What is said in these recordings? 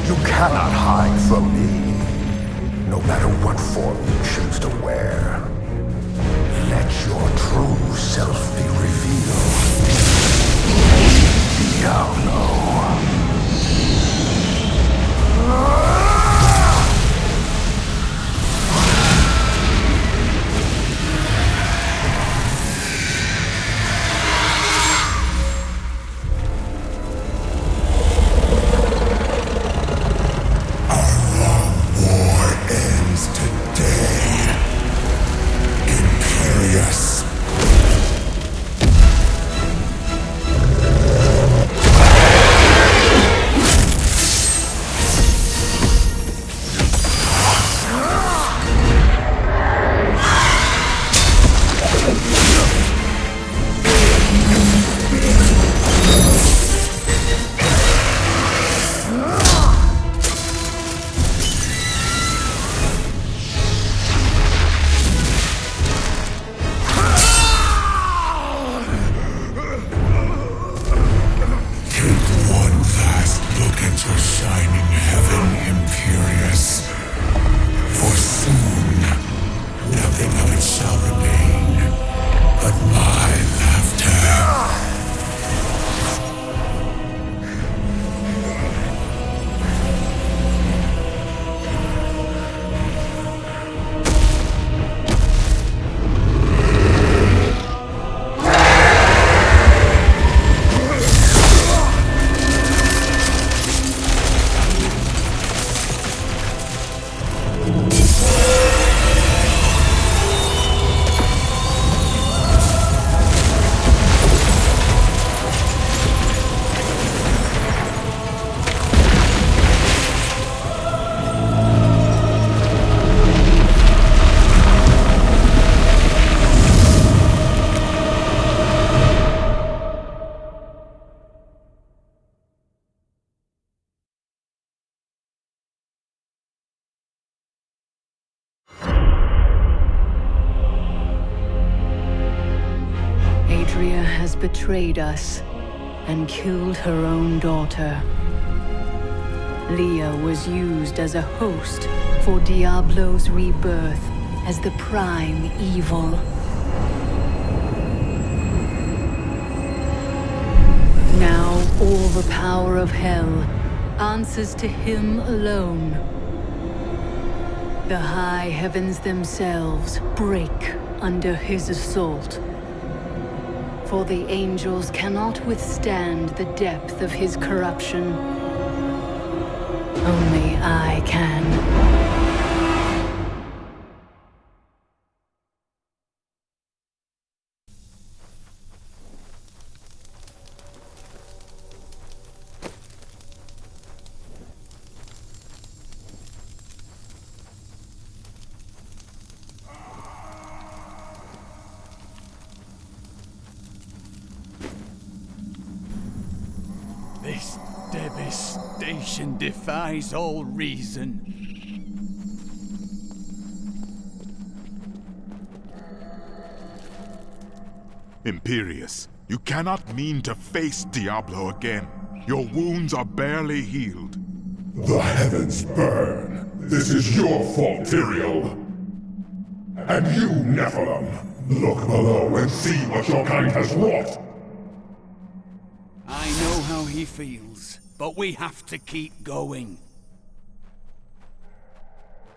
You cannot hide from me, no matter what form you choose to wear. Let your true self be revealed. Diablo. Betrayed us and killed her own daughter. Leah was used as a host for Diablo's rebirth as the prime evil. Now all the power of hell answers to him alone. The high heavens themselves break under his assault. For the angels cannot withstand the depth of his corruption. Only I can. This devastation defies all reason. Imperius, you cannot mean to face Diablo again. Your wounds are barely healed. The heavens burn. This is your fault, Tyrael. And you, Nephilim, look below and see what your kind has wrought. I know how he feels, but we have to keep going.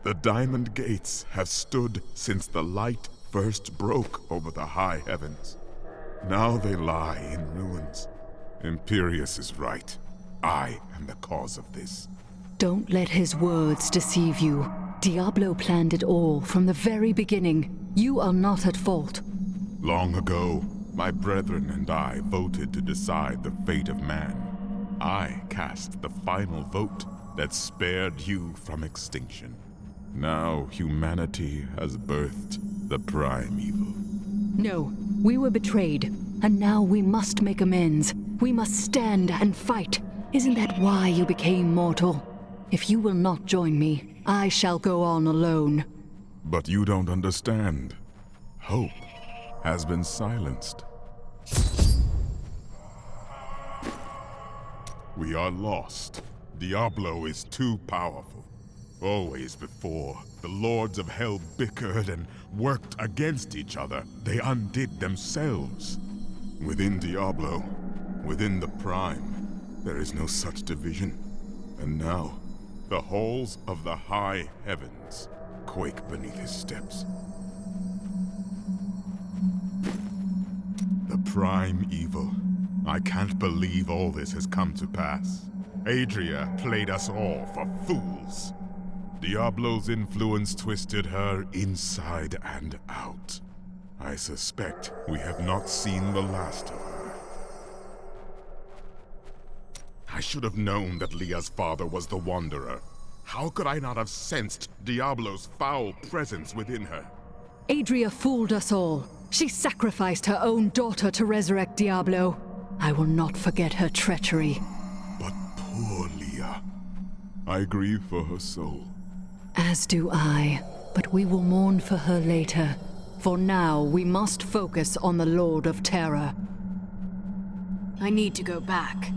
The Diamond Gates have stood since the light first broke over the high heavens. Now they lie in ruins. Imperius is right. I am the cause of this. Don't let his words deceive you. Diablo planned it all from the very beginning. You are not at fault. Long ago, my brethren and I voted to decide the fate of man. I cast the final vote that spared you from extinction. Now humanity has birthed the prime evil. No, we were betrayed, and now we must make amends. We must stand and fight. Isn't that why you became mortal? If you will not join me, I shall go on alone. But you don't understand. Hope has been silenced. We are lost. Diablo is too powerful. Always before, the Lords of Hell bickered and worked against each other. They undid themselves. Within Diablo, within the Prime, there is no such division. And now, the halls of the high heavens quake beneath his steps. The Prime Evil. I can't believe all this has come to pass. Adria played us all for fools. Diablo's influence twisted her inside and out. I suspect we have not seen the last of her. I should have known that Leah's father was the Wanderer. How could I not have sensed Diablo's foul presence within her? Adria fooled us all. She sacrificed her own daughter to resurrect Diablo. I will not forget her treachery. But poor Leah. I grieve for her soul. As do I, but we will mourn for her later. For now, we must focus on the Lord of Terror. I need to go back.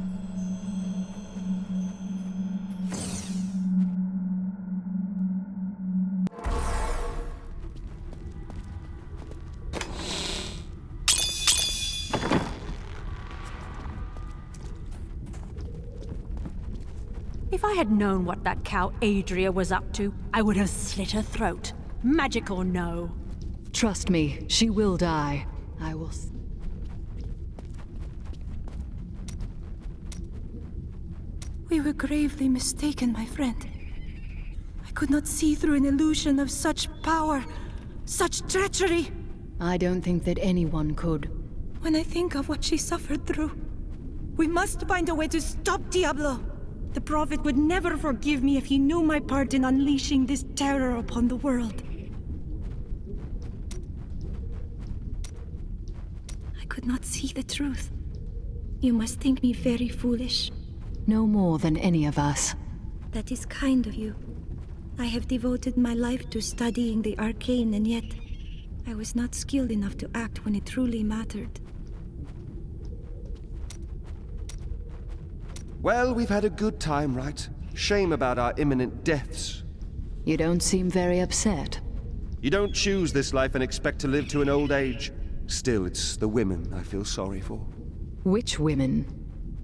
If I had known what that cow Adria was up to, I would have slit her throat. Magic or no. Trust me, she will die. I will... We were gravely mistaken, my friend. I could not see through an illusion of such power, such treachery. I don't think that anyone could. When I think of what she suffered through, we must find a way to stop Diablo. The Prophet would never forgive me if he knew my part in unleashing this terror upon the world. I could not see the truth. You must think me very foolish. No more than any of us. That is kind of you. I have devoted my life to studying the arcane, and yet I was not skilled enough to act when it truly mattered. Well, we've had a good time, right? Shame about our imminent deaths. You don't seem very upset. You don't choose this life and expect to live to an old age. Still, it's the women I feel sorry for. Which women?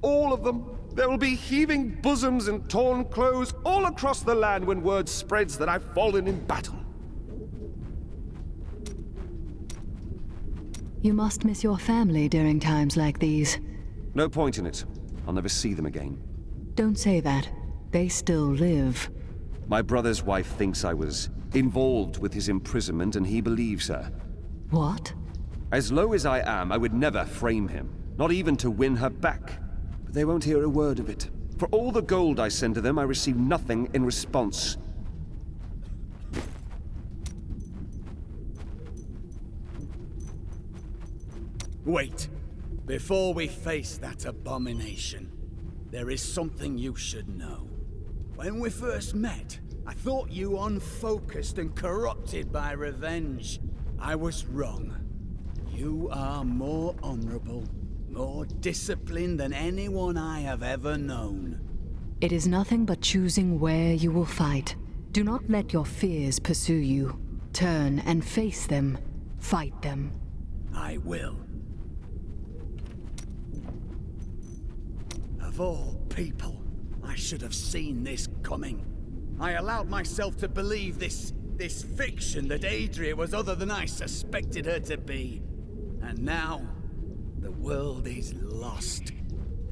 All of them. There will be heaving bosoms and torn clothes all across the land when word spreads that I've fallen in battle. You must miss your family during times like these. No point in it. I'll never see them again. Don't say that. They still live. My brother's wife thinks I was involved with his imprisonment, and he believes her. What? As low as I am, I would never frame him. Not even to win her back. But they won't hear a word of it. For all the gold I send to them, I receive nothing in response. Wait. Before we face that abomination, there is something you should know. When we first met, I thought you unfocused and corrupted by revenge. I was wrong. You are more honorable, more disciplined than anyone I have ever known. It is nothing but choosing where you will fight. Do not let your fears pursue you. Turn and face them. Fight them. I will. Of all people, I should have seen this coming. I allowed myself to believe this fiction that Adria was other than I suspected her to be. And now, the world is lost,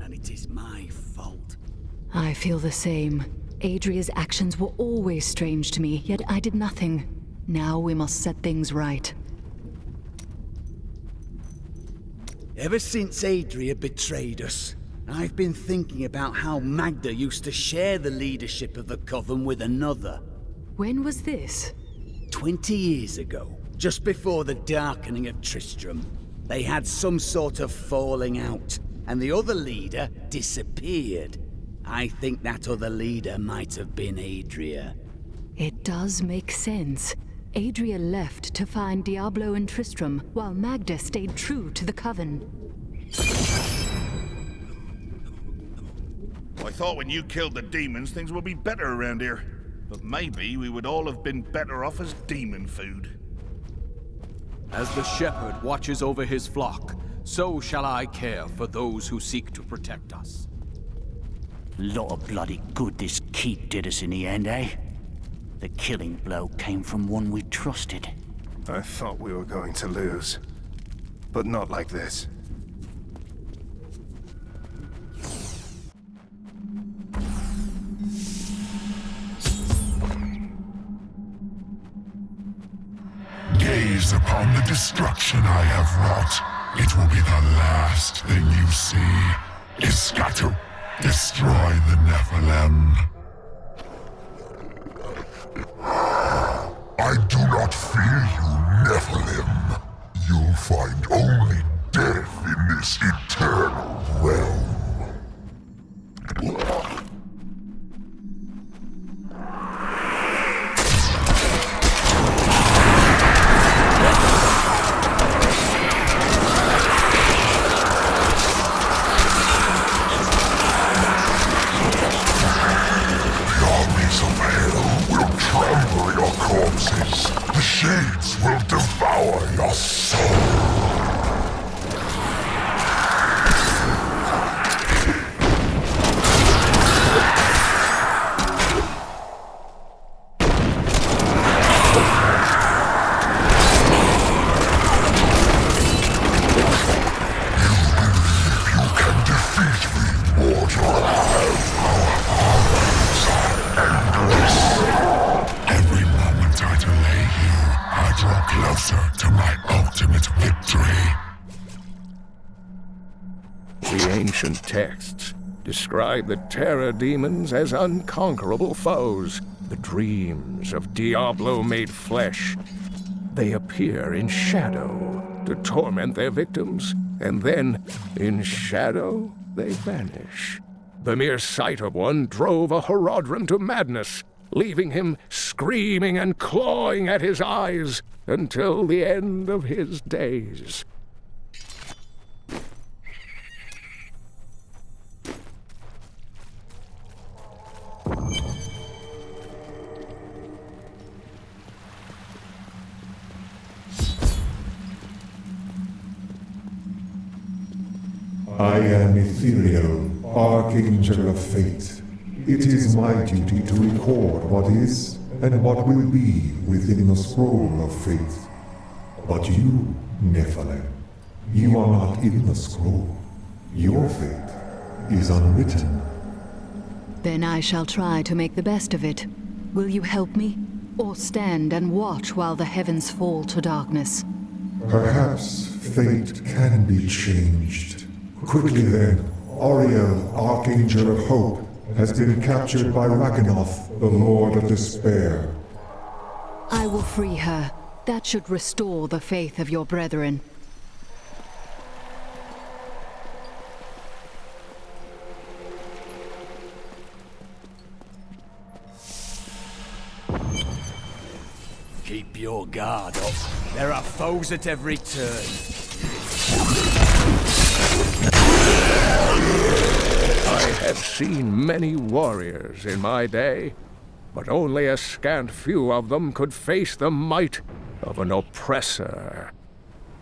and it is my fault. I feel the same. Adria's actions were always strange to me, yet I did nothing. Now we must set things right. Ever since Adria betrayed us, I've been thinking about how Magda used to share the leadership of the Coven with another. When was this? 20 years ago, just before the darkening of Tristram. They had some sort of falling out, and the other leader disappeared. I think that other leader might have been Adria. It does make sense. Adria left to find Diablo and Tristram, while Magda stayed true to the Coven. I thought when you killed the demons, things would be better around here. But maybe we would all have been better off as demon food. As the shepherd watches over his flock, so shall I care for those who seek to protect us. Lot of bloody good this keep did us in the end, eh? The killing blow came from one we trusted. I thought we were going to lose. But not like this. Gaze upon the destruction I have wrought. It will be the last thing you see. Iskatu, destroy the Nephilim. I do not fear you, Nephilim. You'll find only death in this eternal realm. The shades will devour your soul. You can defeat me, mortal. Our arms are endless. Every moment I delay you, I draw closer to my ultimate victory. The ancient texts describe the terror demons as unconquerable foes, the dreams of Diablo made flesh. They appear in shadow to torment their victims, and then, in shadow, they vanish. The mere sight of one drove a Horodrim to madness, leaving him screaming and clawing at his eyes until the end of his days. I am Ethereal, Archangel of Fate. It is my duty to record what is and what will be within the scroll of fate. But you, Nephilim, you are not in the scroll. Your fate is unwritten. Then I shall try to make the best of it. Will you help me? Or stand and watch while the heavens fall to darkness? Perhaps fate can be changed. Quickly then, Auriel, Archangel of Hope, has been captured by Rakanoth, the Lord of Despair. I will free her. That should restore the faith of your brethren. Keep your guard up. There are foes at every turn. I have seen many warriors in my day, but only a scant few of them could face the might of an oppressor.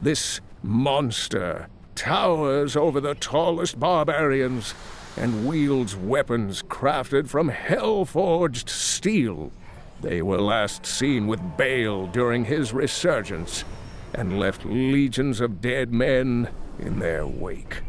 This monster towers over the tallest barbarians and wields weapons crafted from hell-forged steel. They were last seen with Baal during his resurgence and left legions of dead men in their wake.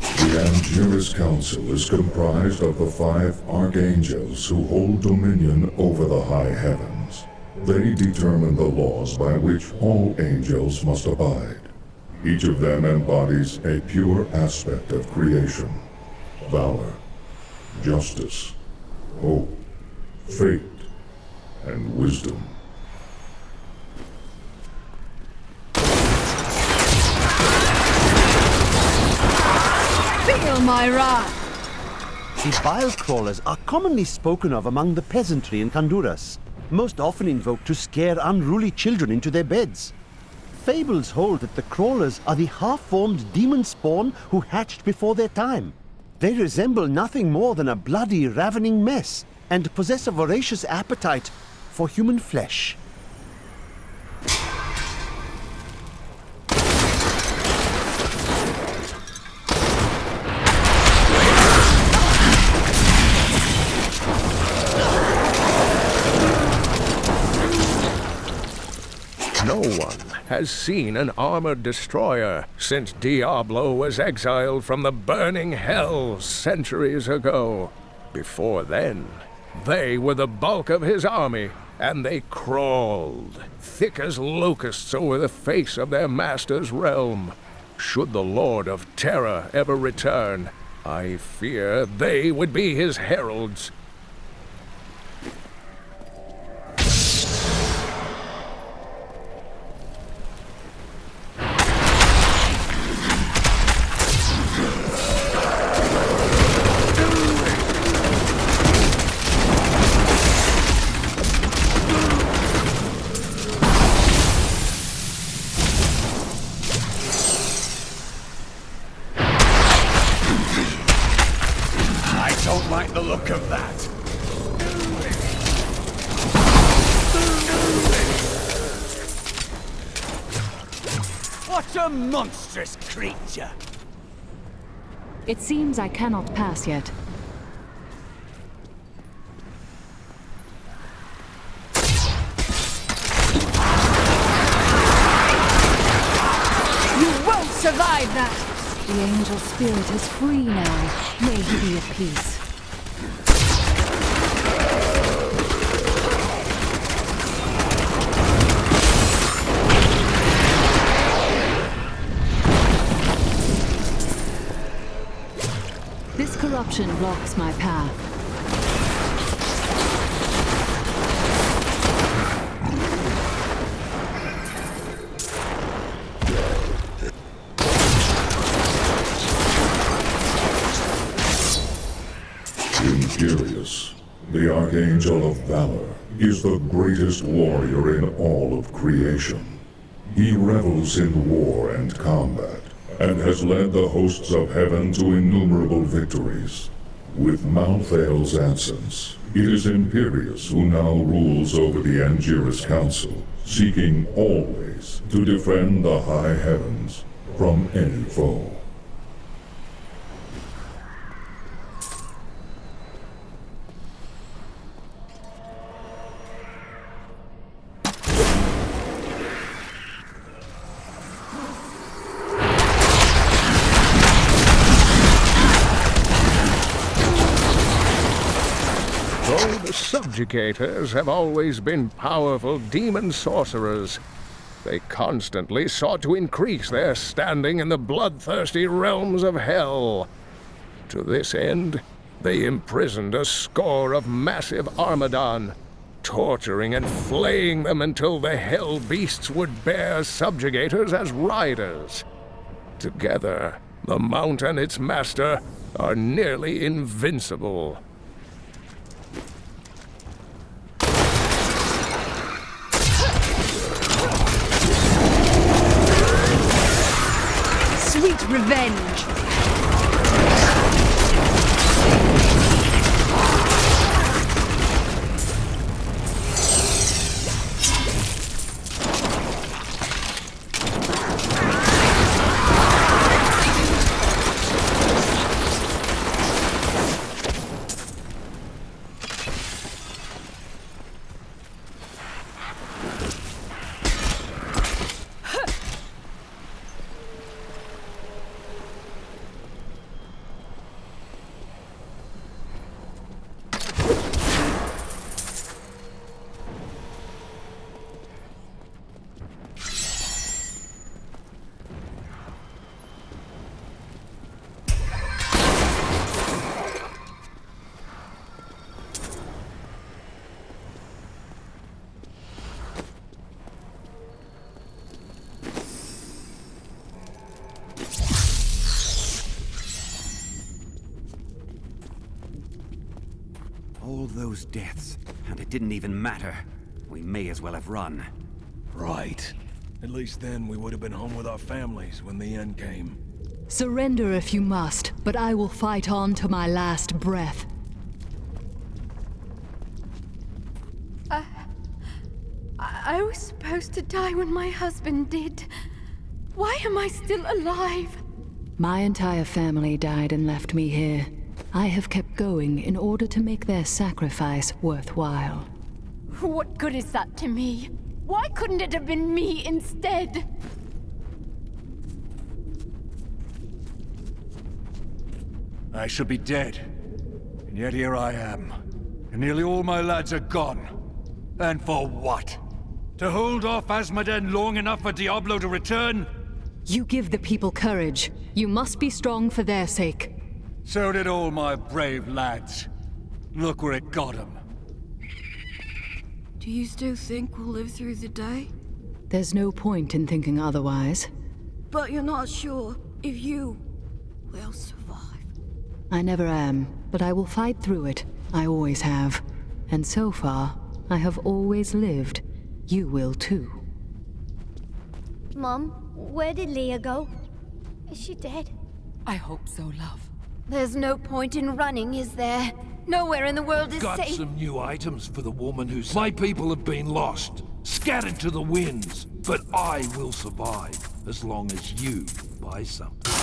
The Angelus Council is comprised of the 5 archangels who hold dominion over the high heavens. They determine the laws by which all angels must abide. Each of them embodies a pure aspect of creation: valor, justice, hope, fate, and wisdom. Feel my wrath! The bile crawlers are commonly spoken of among the peasantry in Honduras. most often invoked to scare unruly children into their beds. Fables hold that the crawlers are the half-formed demon spawn who hatched before their time. They resemble nothing more than a bloody, ravening mess, and possess a voracious appetite for human flesh. No one has seen an armored destroyer since Diablo was exiled from the burning hell centuries ago. Before then, they were the bulk of his army, and they crawled, thick as locusts over the face of their master's realm. Should the Lord of Terror ever return, I fear they would be his heralds. The look of that. What a monstrous creature! It seems I cannot pass yet. You won't survive that! The angel spirit is free now. May he be at peace. This corruption blocks my path. Imperius, the Archangel of Valor, is the greatest warrior in all of creation. He revels in war and combat, and has led the hosts of heaven to innumerable victories. With Malthael's absence, it is Imperius who now rules over the Angiris Council, seeking always to defend the high heavens from any foe. Subjugators have always been powerful demon sorcerers. They constantly sought to increase their standing in the bloodthirsty realms of hell. To this end, they imprisoned a score of massive Armadon, torturing and flaying them until the hell beasts would bear subjugators as riders. Together, the Mount and its master are nearly invincible. Sweet revenge! All those deaths, and it didn't even matter. we may as well have run. Right. At least then we would have been home with our families when the end came. Surrender if you must, but I will fight on to my last breath. I was supposed to die when my husband did. Why am I still alive? My entire family died and left me here. I have kept going in order to make their sacrifice worthwhile. What good is that to me? Why couldn't it have been me instead? I should be dead. And yet here I am. And nearly all my lads are gone. And for what? To hold off Asmoden long enough for Diablo to return? You give the people courage. You must be strong for their sake. So did all my brave lads. Look where it got them. Do you still think we'll live through the day? There's no point in thinking otherwise. But you're not sure if you will survive. I never am, but I will fight through it. I always have. And so far, I have always lived. You will too. Mom, where did Leah go? Is she dead? I hope so, love. There's no point in running, is there? Nowhere in the world is Got safe. some new items for the woman who's... My people have been lost, scattered to the winds, but I will survive as long as you buy something.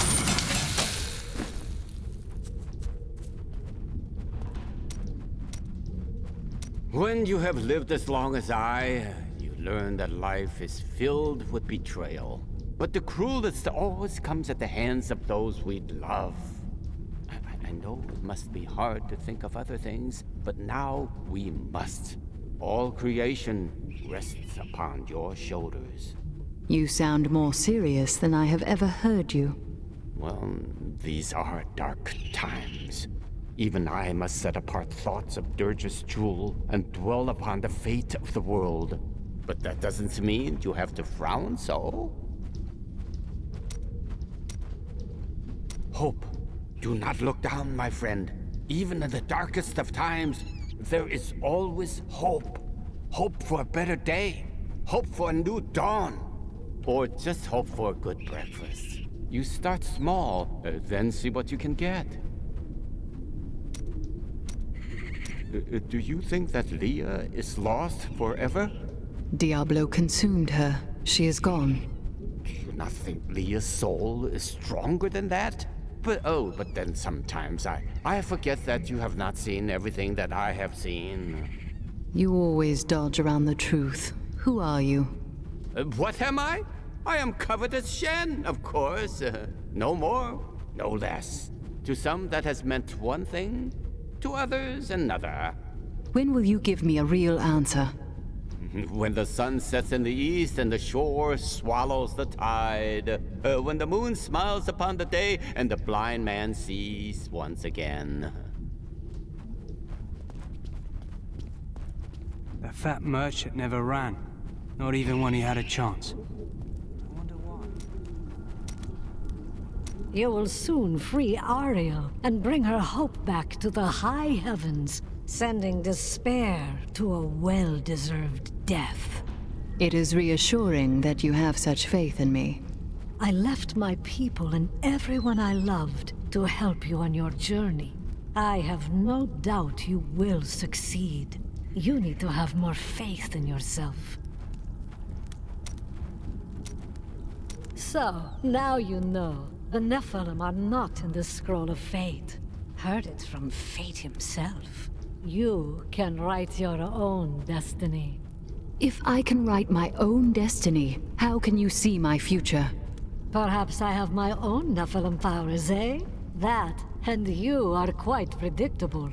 When you have lived as long as I, you learn that life is filled with betrayal. But the cruelest always comes at the hands of those we love. I know it must be hard to think of other things, but now we must. All creation rests upon your shoulders. You sound more serious than I have ever heard you. Well, these are dark times. Even I must set apart thoughts of Dirge's jewel and dwell upon the fate of the world. But that doesn't mean you have to frown so. Hope. Do not look down, my friend. Even in the darkest of times, there is always hope. Hope for a better day. Hope for a new dawn. Or just hope for a good breakfast. You start small, then see what you can get. Do you think that Leah is lost forever? Diablo consumed her. She is gone. Do you not think Leah's soul is stronger than that? But then sometimes I forget that you have not seen everything that I have seen. You always dodge around the truth. Who are you? What am I? I am covered as Shen, of course. No more, no less. To some that has meant one thing, to others another. When will you give me a real answer? When the sun sets in the east and the shore swallows the tide. When the moon smiles upon the day and the blind man sees once again. That fat merchant never ran. Not even when he had a chance. You will soon free Auriel and bring her hope back to the high heavens, sending despair to a well-deserved death. It is reassuring that you have such faith in me. I left my people and everyone I loved to help you on your journey. I have no doubt you will succeed. You need to have more faith in yourself. So, now you know. The Nephilim are not in the Scroll of Fate. Heard it from Fate himself. You can write your own destiny. If I can write my own destiny, how can you see my future? Perhaps I have my own Nephilim powers, eh? That, and you are quite predictable.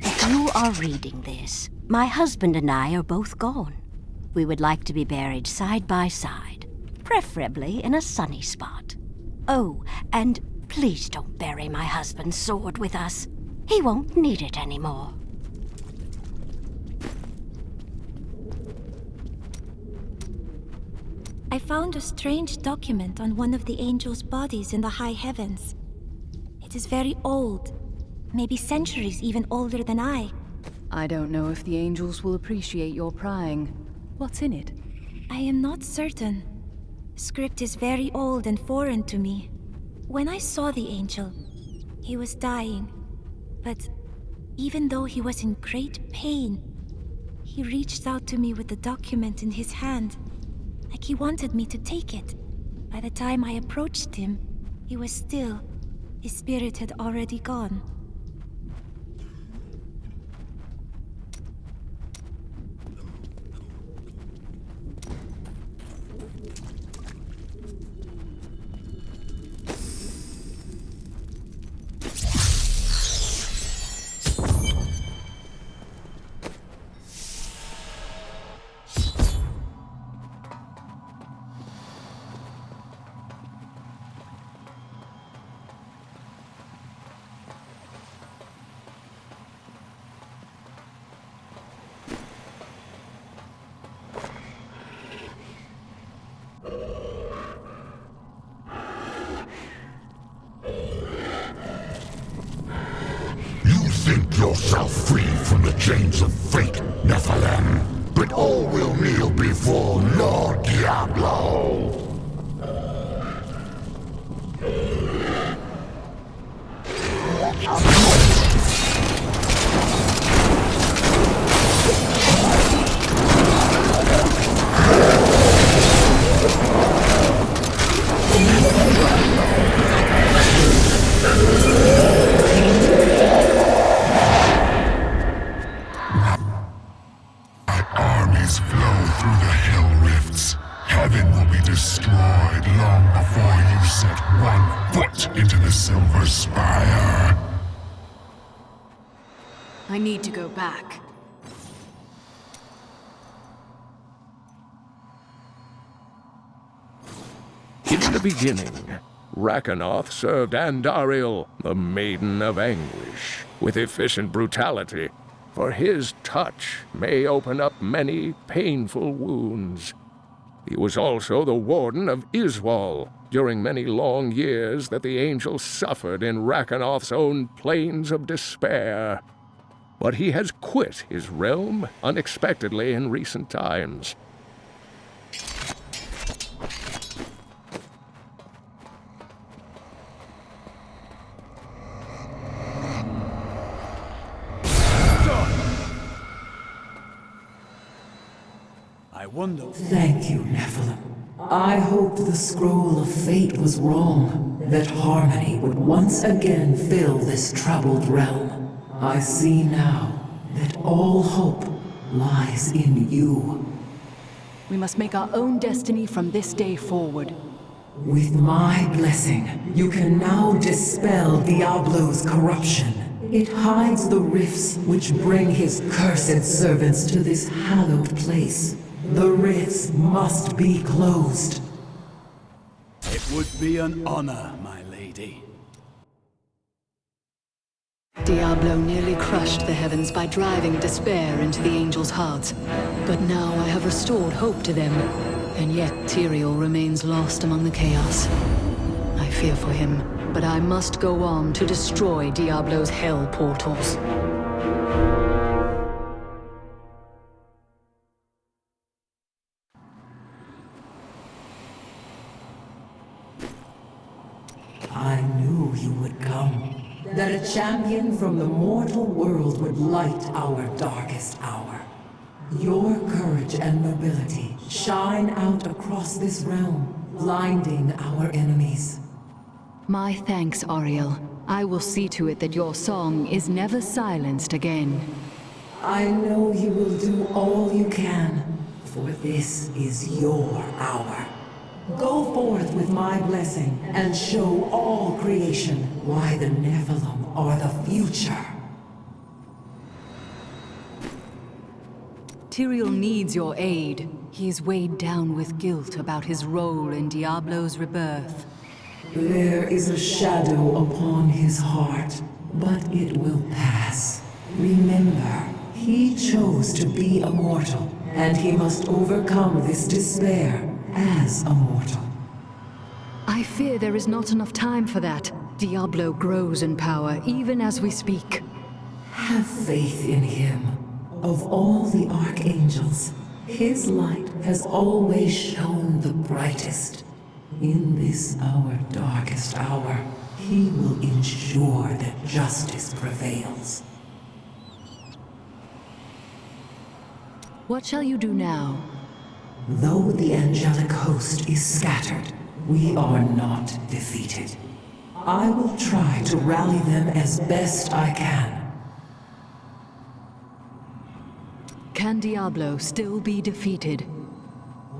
If you are reading this, my husband and I are both gone. We would like to be buried side by side, preferably in a sunny spot. Oh, and please don't bury my husband's sword with us. He won't need it anymore. I found a strange document on one of the angels' bodies in the high heavens. It is very old, Maybe centuries even older than I. I don't know if the angels will appreciate your prying. What's in it? I am not certain. The script is very old and foreign to me. When I saw the angel, he was dying. But even though he was in great pain, he reached out to me with the document in his hand, like he wanted me to take it. By the time I approached him, he was still. His spirit had already gone. Think yourself free from the chains of fate, Nephilim, but all will kneel before Lord Diablo. Spire. I need to go back. In the beginning, Rakanoth served Auriel, the Maiden of Anguish, with efficient brutality, for his touch may open up many painful wounds. He was also the warden of Iswal during many long years that the angels suffered in Rakanoth's own plains of despair. But he has quit his realm unexpectedly in recent times. I wonder... Thank you, Nephilim. I hoped the scroll of fate was wrong, that harmony would once again fill this troubled realm. I see now that all hope lies in you. We must make our own destiny from this day forward. With my blessing, you can now dispel Diablo's corruption. It hides the rifts which bring his cursed servants to this hallowed place. The rifts must be closed. It would be an honor, my lady. Diablo nearly crushed the heavens by driving despair into the angels' hearts. But now I have restored hope to them, and yet Tyrael remains lost among the chaos. I fear for him, but I must go on to destroy Diablo's hell portals. I knew you would come. That a champion from the mortal world would light our darkest hour. Your courage and nobility shine out across this realm, blinding our enemies. My thanks, Auriel. I will see to it that your song is never silenced again. I know you will do all you can, for this is your hour. Go forth with my blessing and show all creation why the Nephilim are the future. Tyrael needs your aid. He is weighed down with guilt about his role in Diablo's rebirth. There is a shadow upon his heart, but it will pass. Remember, he chose to be a mortal, and he must overcome this despair as a mortal. I fear there is not enough time for that. Diablo grows in power even as we speak. Have faith in him. Of all the archangels, his light has always shone the brightest. In this our darkest hour, he will ensure that justice prevails. What shall you do now? Though the angelic host is scattered, we are not defeated. I will try to rally them as best I can. Can Diablo still be defeated?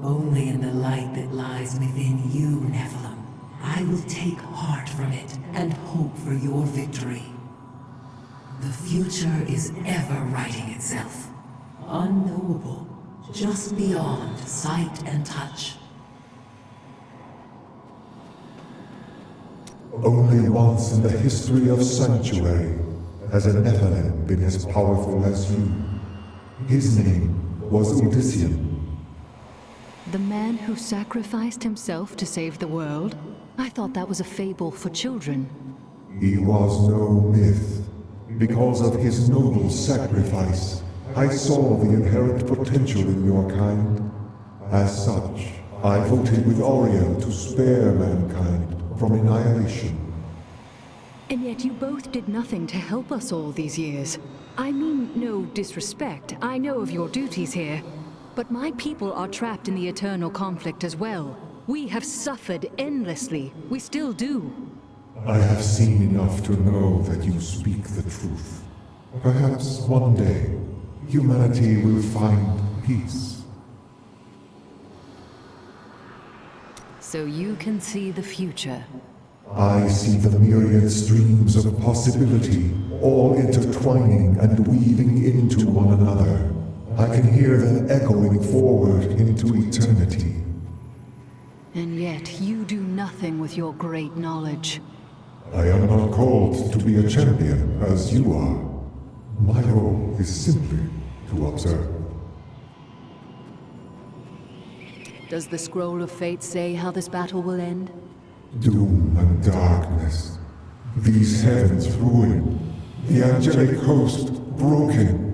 Only in the light that lies within you, Nephilim. I will take heart from it and hope for your victory. The future is ever writing itself. Unknowable, just beyond sight and touch. Only once in the history of Sanctuary has a Nephilim been as powerful as you. His name was Odysseus. The man who sacrificed himself to save the world? I thought that was a fable for children. He was no myth. Because of his noble sacrifice, I saw the inherent potential in your kind. As such, I voted with Auriel to spare mankind from annihilation. And yet you both did nothing to help us all these years. I mean no disrespect. I know of your duties here. But my people are trapped in the eternal conflict as well. We have suffered endlessly. We still do. I have seen enough to know that you speak the truth. Perhaps one day, humanity will find peace. So you can see the future. I see the myriad streams of possibility, all intertwining and weaving into one another. I can hear them echoing forward into eternity. And yet you do nothing with your great knowledge. I am not called to be a champion as you are. My role is simply to observe. Does the Scroll of Fate say how this battle will end? Doom and darkness. These heavens ruined. The angelic host broken.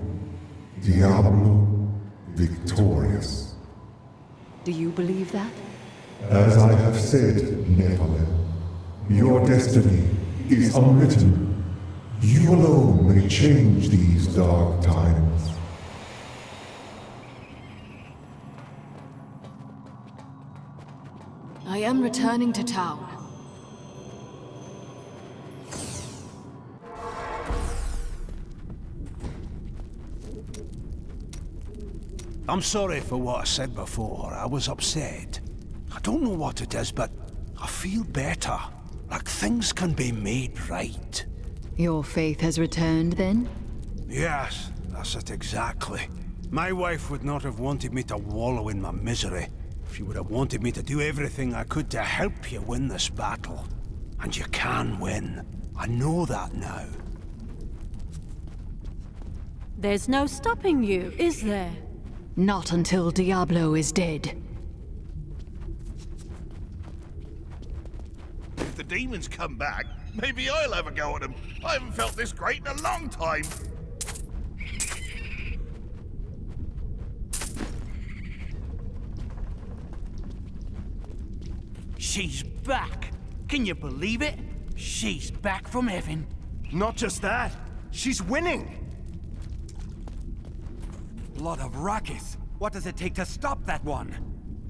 Diablo victorious. Do you believe that? As I have said, Nephilim, your destiny is unwritten. You alone may change these dark times. I am returning to town. I'm sorry for what I said before. I was upset. I don't know what it is, but I feel better. Like things can be made right. Your faith has returned, then? Yes, that's it exactly. My wife would not have wanted me to wallow in my misery. She would have wanted me to do everything I could to help you win this battle. And you can win. I know that now. There's no stopping you, is there? Not until Diablo is dead. If the demons come back, maybe I'll have a go at them. I haven't felt this great in a long time. She's back. Can you believe it? She's back from heaven. Not just that, she's winning! Blood of Rakis! What does it take to stop that one?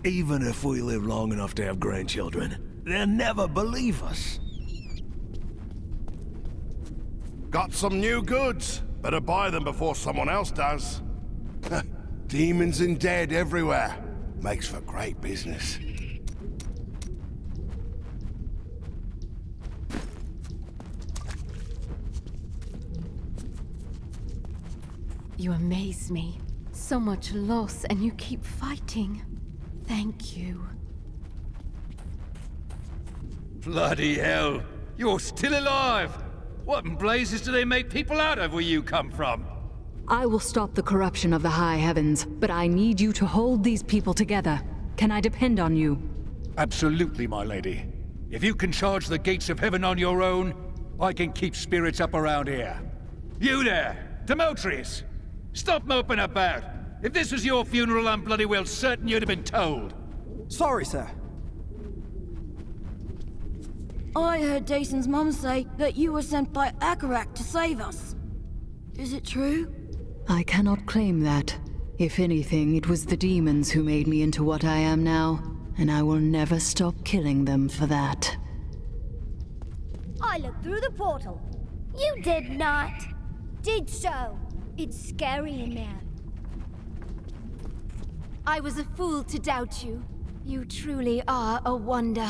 Even if we live long enough to have grandchildren, they'll never believe us. Got some new goods. Better buy them before someone else does. Demons and dead everywhere. Makes for great business. You amaze me. So much loss, and you keep fighting. Thank you. Bloody hell! You're still alive! What in blazes do they make people out of where you come from? I will stop the corruption of the high heavens, but I need you to hold these people together. Can I depend on you? Absolutely, my lady. If you can charge the gates of heaven on your own, I can keep spirits up around here. You there, Demetrius! Stop moping about! If this was your funeral, I'm bloody well certain you'd have been told. Sorry, sir. I heard Jason's mum say that you were sent by Akarak to save us. Is it true? I cannot claim that. If anything, it was the demons who made me into what I am now, and I will never stop killing them for that. I looked through the portal. You did not. Did so. It's scary in there. I was a fool to doubt you. You truly are a wonder.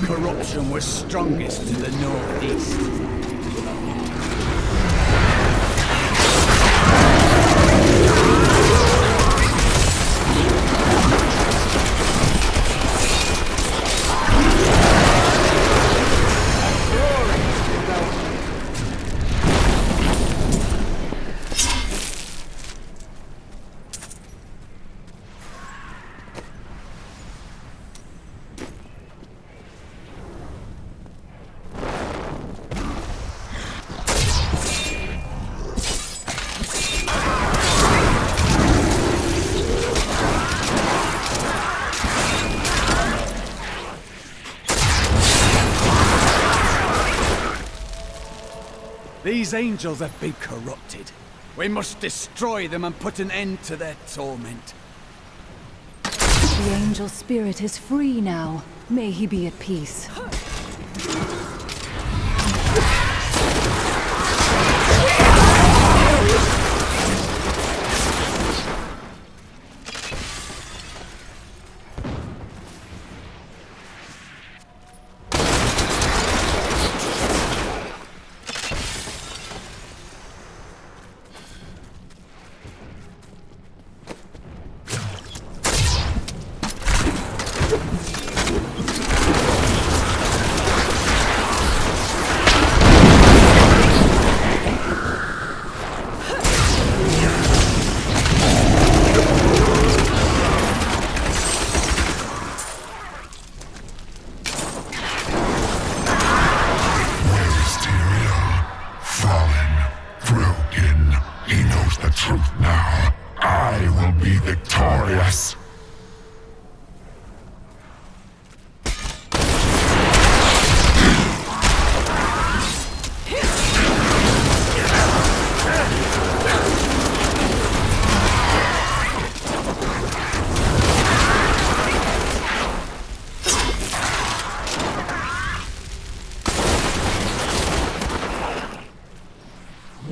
Corruption was strongest to the northeast. These angels have been corrupted. We must destroy them and put an end to their torment. The angel spirit is free now. May he be at peace.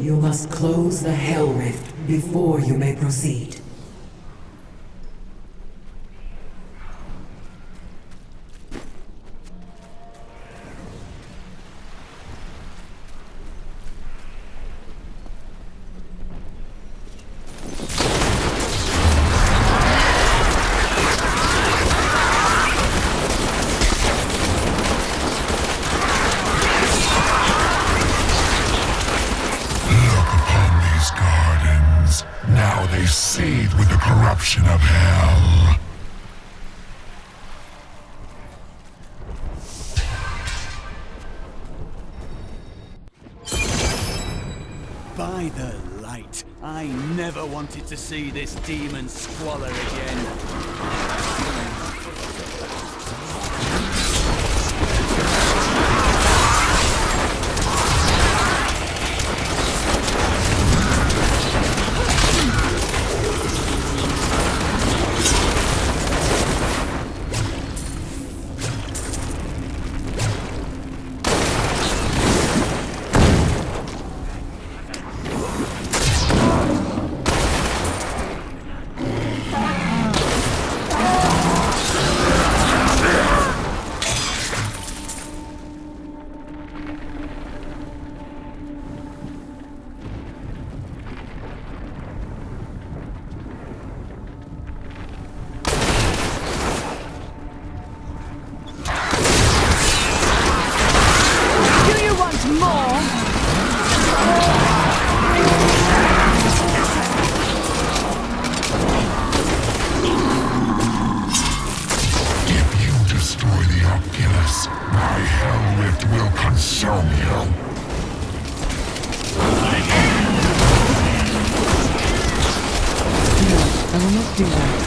You must close the Hell Rift before you may proceed. Seethe with the corruption of hell. By the light, I never wanted to see this demon squalor again. will not do that.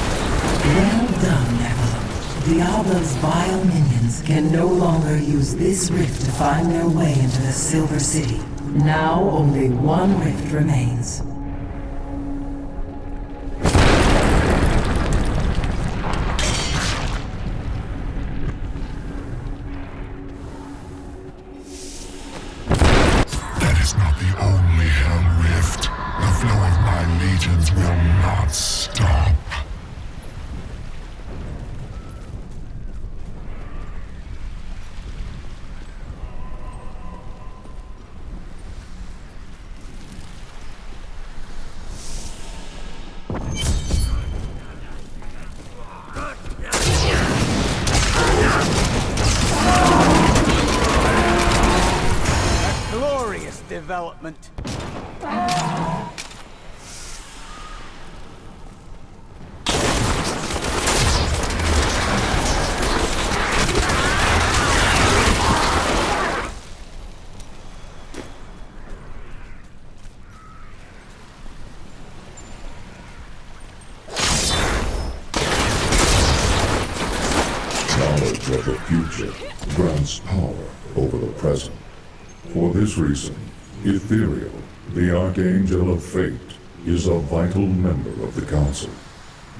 Well done, Nephilim. Diablo's vile minions can no longer use this rift to find their way into the Silver City. Now only one rift remains. That is not the only Hell Rift. The flow of my legions will not stop. Development. Knowledge of the future grants power over the present. For this reason, Ethereal, the Archangel of Fate, is a vital member of the Council.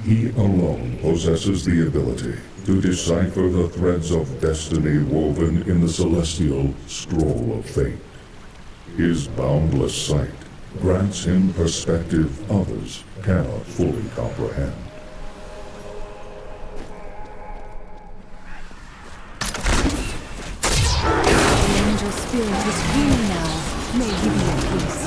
He alone possesses the ability to decipher the threads of destiny woven in the celestial Scroll of Fate. His boundless sight grants him perspective others cannot fully comprehend. The angel spirit is free now. May he be at peace.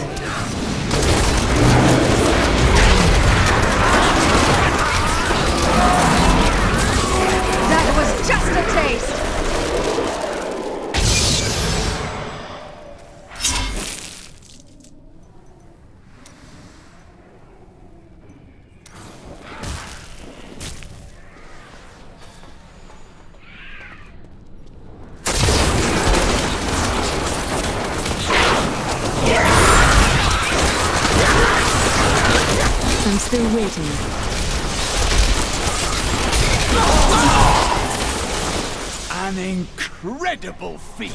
That was just a taste! I'm still waiting. An incredible feat!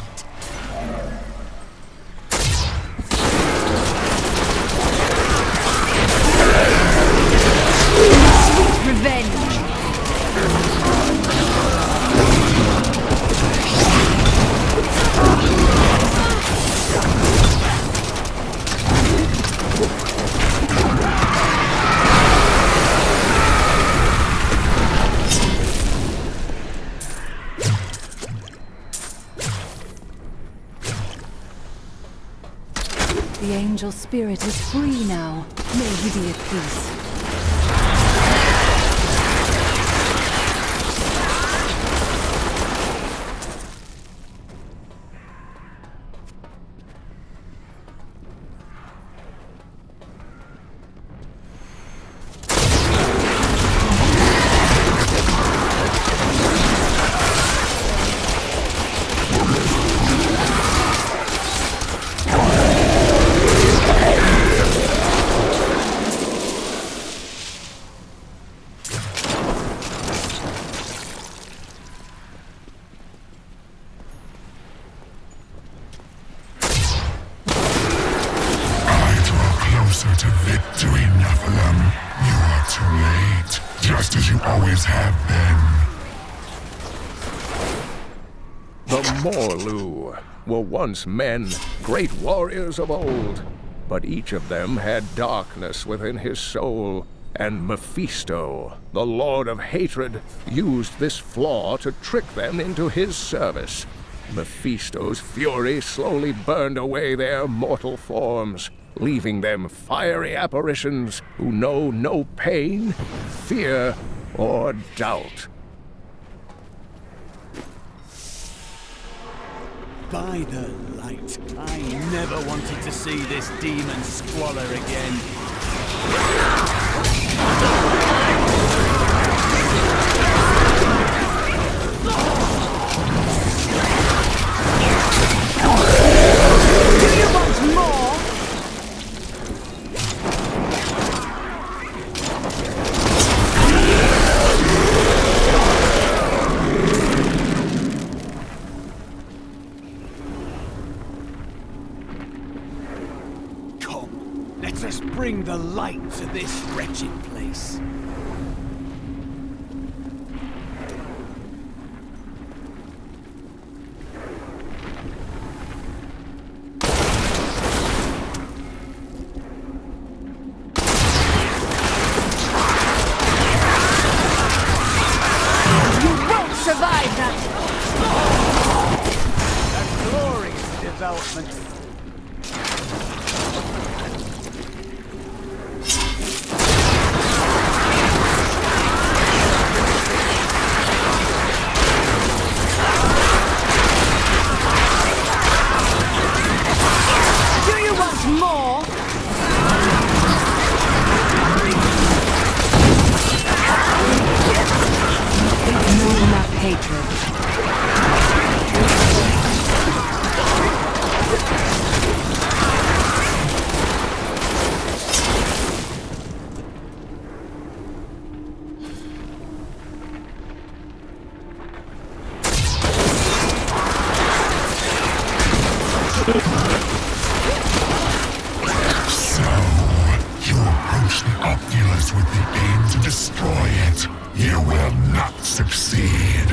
Sweet revenge! The angel spirit is free now. May he be at peace. Closer to victory, Nephilim. You are too late, just as you always have been. The Morlu were once men, great warriors of old, but each of them had darkness within his soul, and Mephisto, the Lord of Hatred, used this flaw to trick them into his service. Mephisto's fury slowly burned away their mortal forms, leaving them fiery apparitions who know no pain, fear, or doubt. By the light, I never wanted to see this demon squalor again. Do you want more? Let us bring the light to this wretched place. Survive that! A glorious development. Do you want more? Not enough hatred. So, you approach the Oculus with the aim to destroy it. You will not succeed.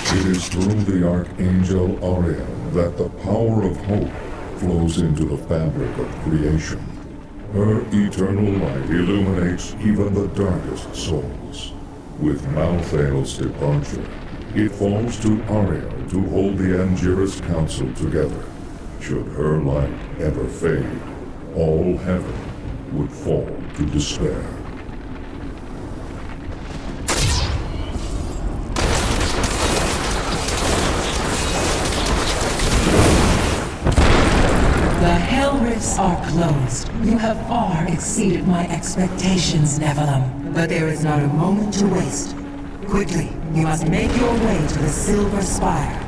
It is through the Archangel Auriel that the power of hope flows into the fabric of creation. Her eternal light illuminates even the darkest souls. With Malthael's departure, it falls to Auriel to hold the Angiris Council together. Should her light ever fade, all heaven would fall to despair. The Hell Rifts are closed. You have far exceeded my expectations, Nephilim. But there is not a moment to waste. Quickly, you must make your way to the Silver Spire.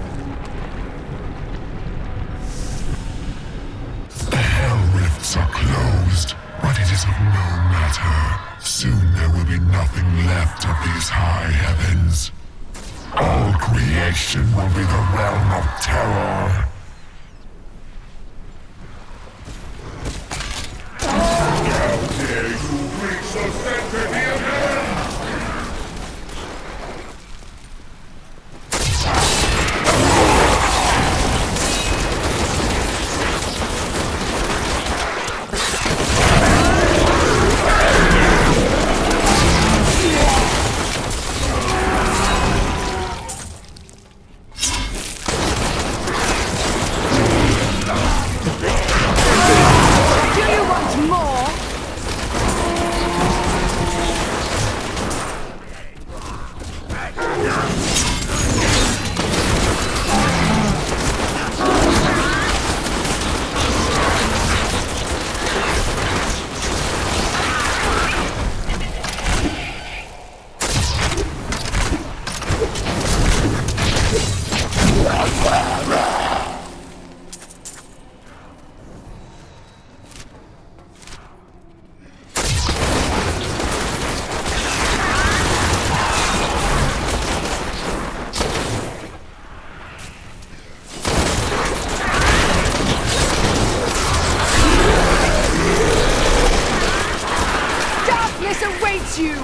The Hell Rifts are closed, but it is of no matter. Soon there will be nothing left of these high heavens. All creation will be the realm of terror. How dare you reach the center here? you!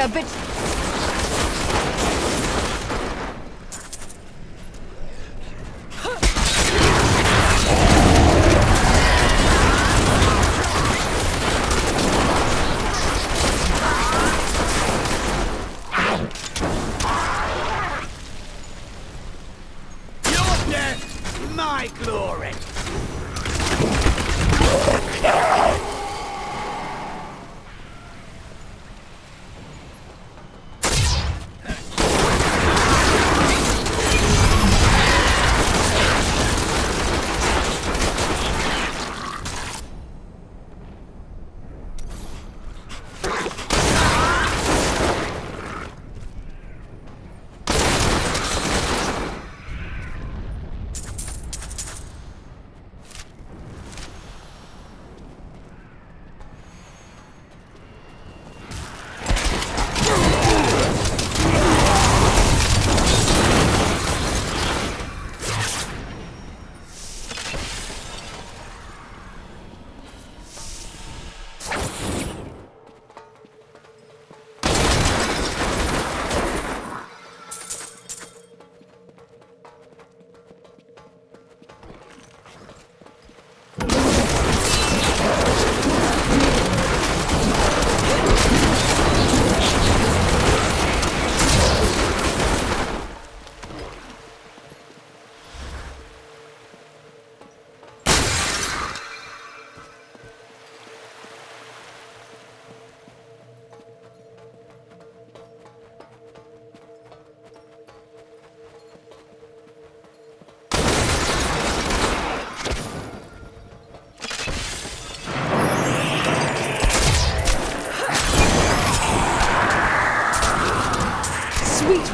here, but... Your death, my glory!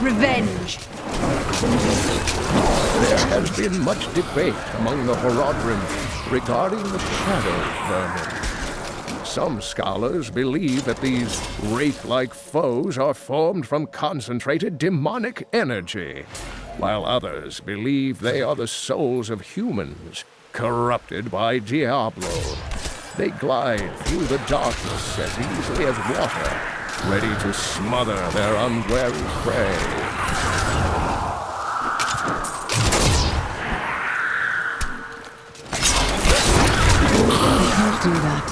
Revenge! There has been much debate among the Horadrim regarding the shadow vermin. Some scholars believe that these wraith-like foes are formed from concentrated demonic energy, while others believe they are the souls of humans, corrupted by Diablo. They glide through the darkness as easily as water, ready to smother their unwary prey. I can't do that.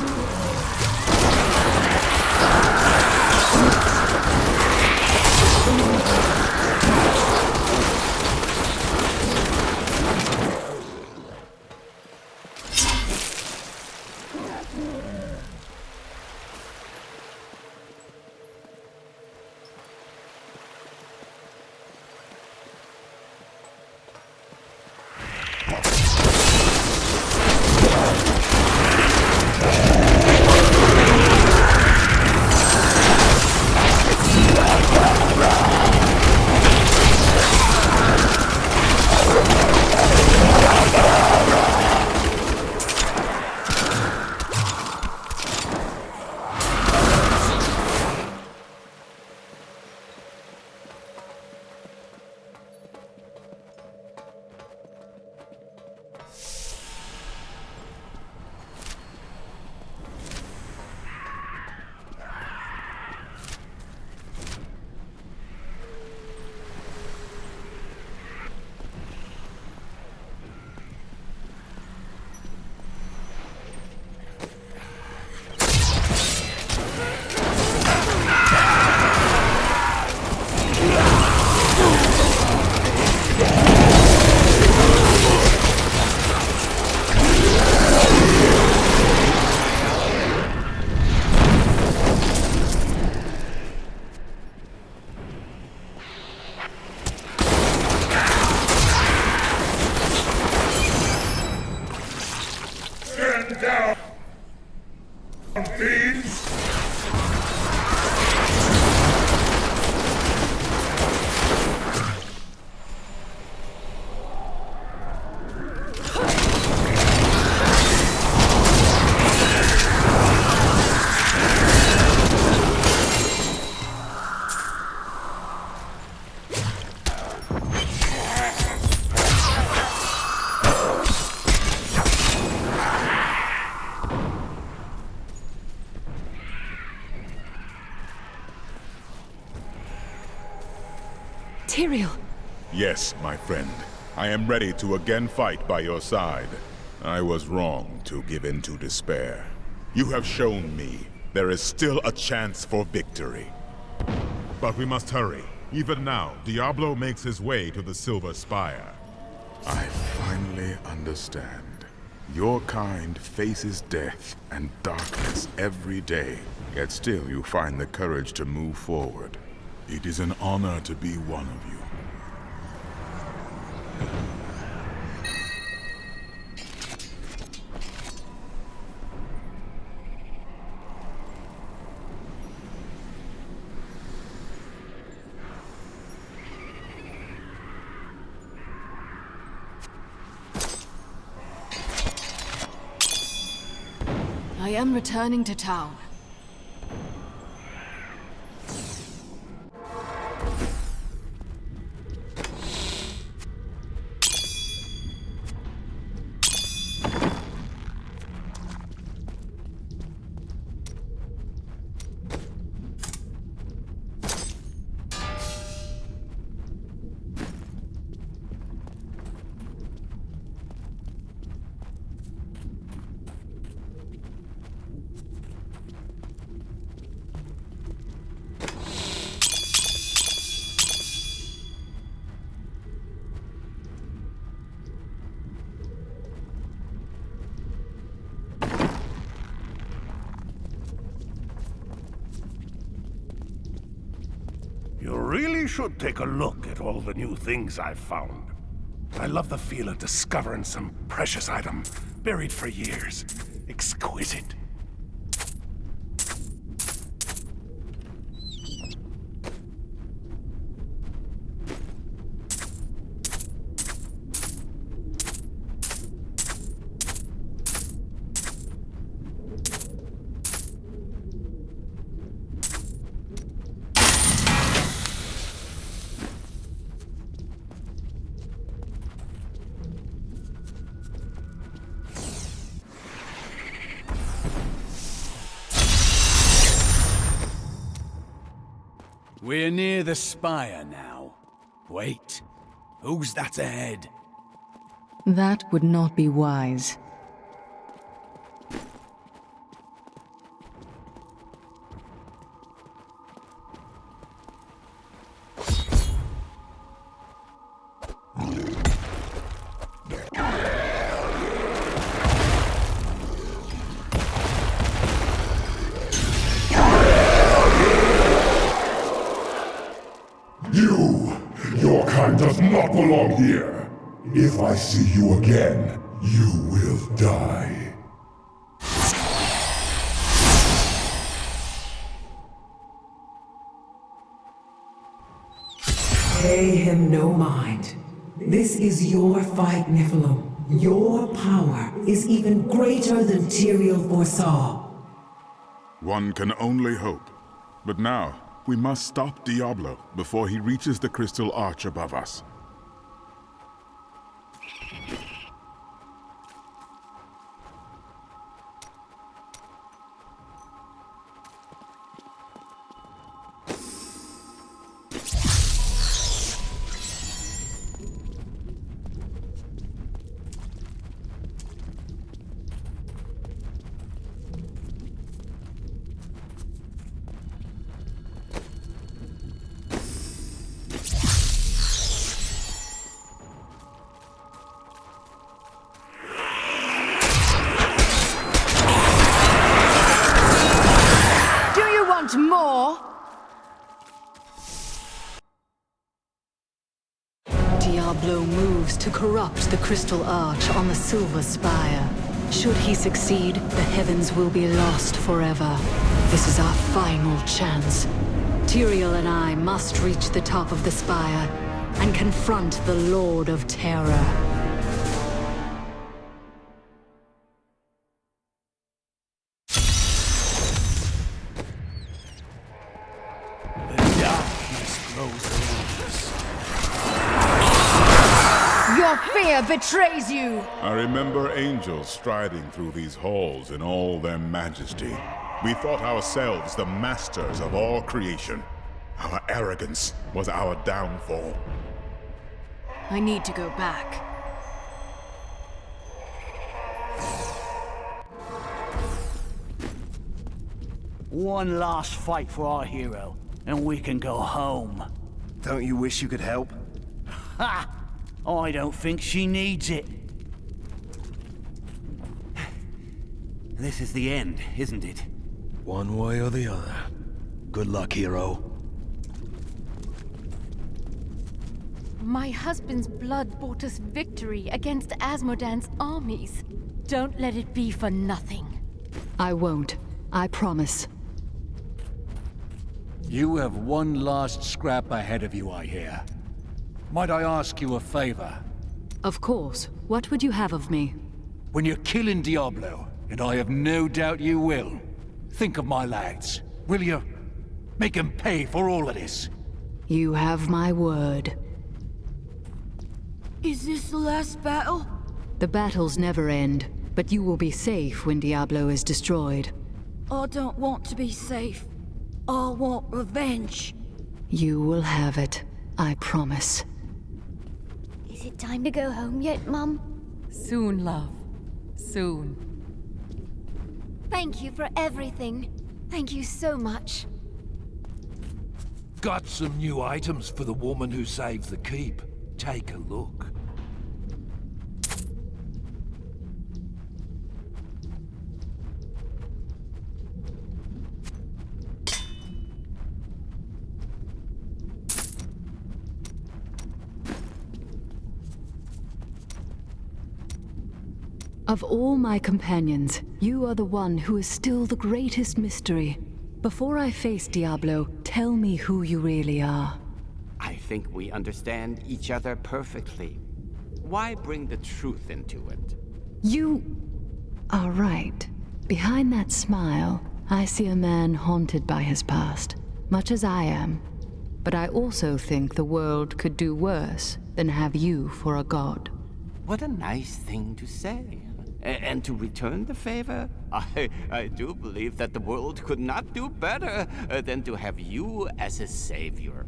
Tyrael! Yes, my friend. I am ready to again fight by your side. I was wrong to give in to despair. You have shown me there is still a chance for victory. But we must hurry. Even now, Diablo makes his way to the Silver Spire. I finally understand. Your kind faces death and darkness every day, yet still you find the courage to move forward. It is an honor to be one of you. I am returning to town. You really should take a look at all the new things I've found. I love the feel of discovering some precious item buried for years. Exquisite. We're near the Spire now. Wait, who's that ahead? That would not be wise. Your kind does not belong here. If I see you again, you will die. Pay him no mind. This is your fight, Nephilim. Your power is even greater than Tyrael foresaw. One can only hope. But now, we must stop Diablo before he reaches the crystal arch above us. More? Diablo moves to corrupt the crystal arch on the Silver Spire. Should he succeed, the heavens will be lost forever. This is our final chance. Tyrael and I must reach the top of the spire and confront the Lord of Terror. Your fear betrays you! I remember angels striding through these halls in all their majesty. We thought ourselves the masters of all creation. Our arrogance was our downfall. I need to go back. One last fight for our hero, and we can go home. Don't you wish you could help? Ha! I don't think she needs it. This is the end, isn't it? One way or the other. Good luck, hero. My husband's blood bought us victory against Asmodan's armies. Don't let it be for nothing. I won't. I promise. You have one last scrap ahead of you, I hear. Might I ask you a favor? Of course. What would you have of me? When you're killing Diablo, and I have no doubt you will, think of my lads. Will you? Make them pay for all of this. You have my word. Is this the last battle? The battles never end, but you will be safe when Diablo is destroyed. I don't want to be safe. I want revenge. You will have it. I promise. Is it time to go home yet, Mum? Soon, love. Soon. Thank you for everything. Thank you so much. Got some new items for the woman who saved the keep. Take a look. Of all my companions, you are the one who is still the greatest mystery. Before I face Diablo, tell me who you really are. I think we understand each other perfectly. Why bring the truth into it? You are right. Behind that smile, I see a man haunted by his past, much as I am. But I also think the world could do worse than have you for a god. What a nice thing to say. And to return the favor, I do believe that the world could not do better than to have you as a savior.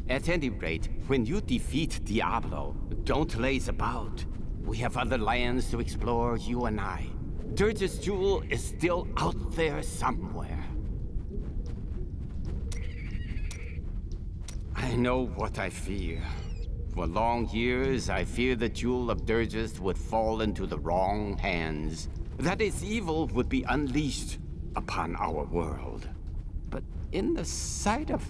At any rate, when you defeat Diablo, don't laze about. We have other lands to explore, you and I. Dirge's jewel is still out there somewhere. I know what I fear. For long years, I feared the Jewel of Dirges would fall into the wrong hands. That its evil would be unleashed upon our world. But in the sight of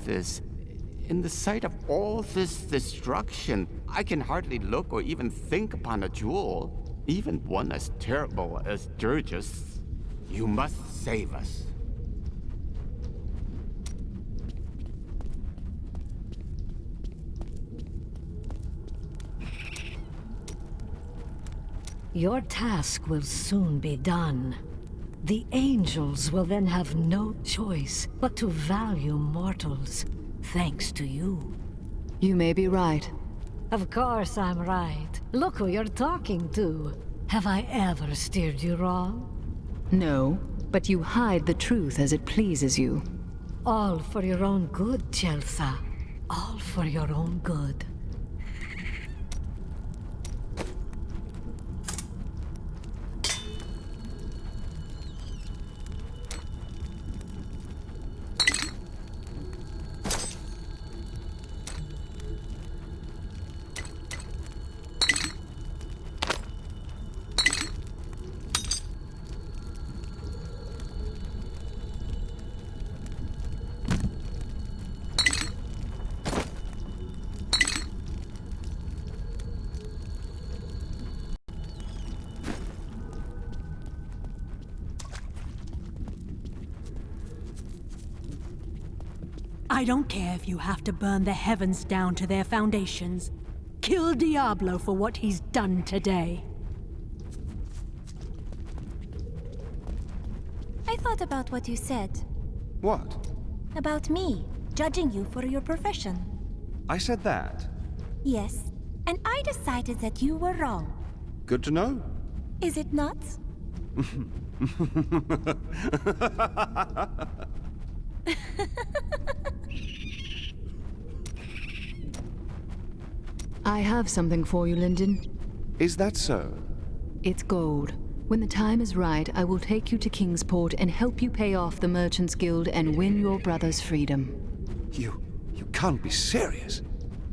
all this destruction, I can hardly look or even think upon a jewel, even one as terrible as Dirges. You must save us. Your task will soon be done. The angels will then have no choice but to value mortals, thanks to you. You may be right. Of course I'm right. Look who you're talking to. Have I ever steered you wrong? No, but you hide the truth as it pleases you. All for your own good, Chelsa. All for your own good. I don't care if you have to burn the heavens down to their foundations. Kill Diablo for what he's done today. I thought about what you said. What? About me, judging you for your profession. I said that. Yes, and I decided that you were wrong. Good to know. Is it not? I have something for you, Lyndon. Is that so? It's gold. When the time is right, I will take you to Kingsport and help you pay off the Merchants Guild and win your brother's freedom. You can't be serious.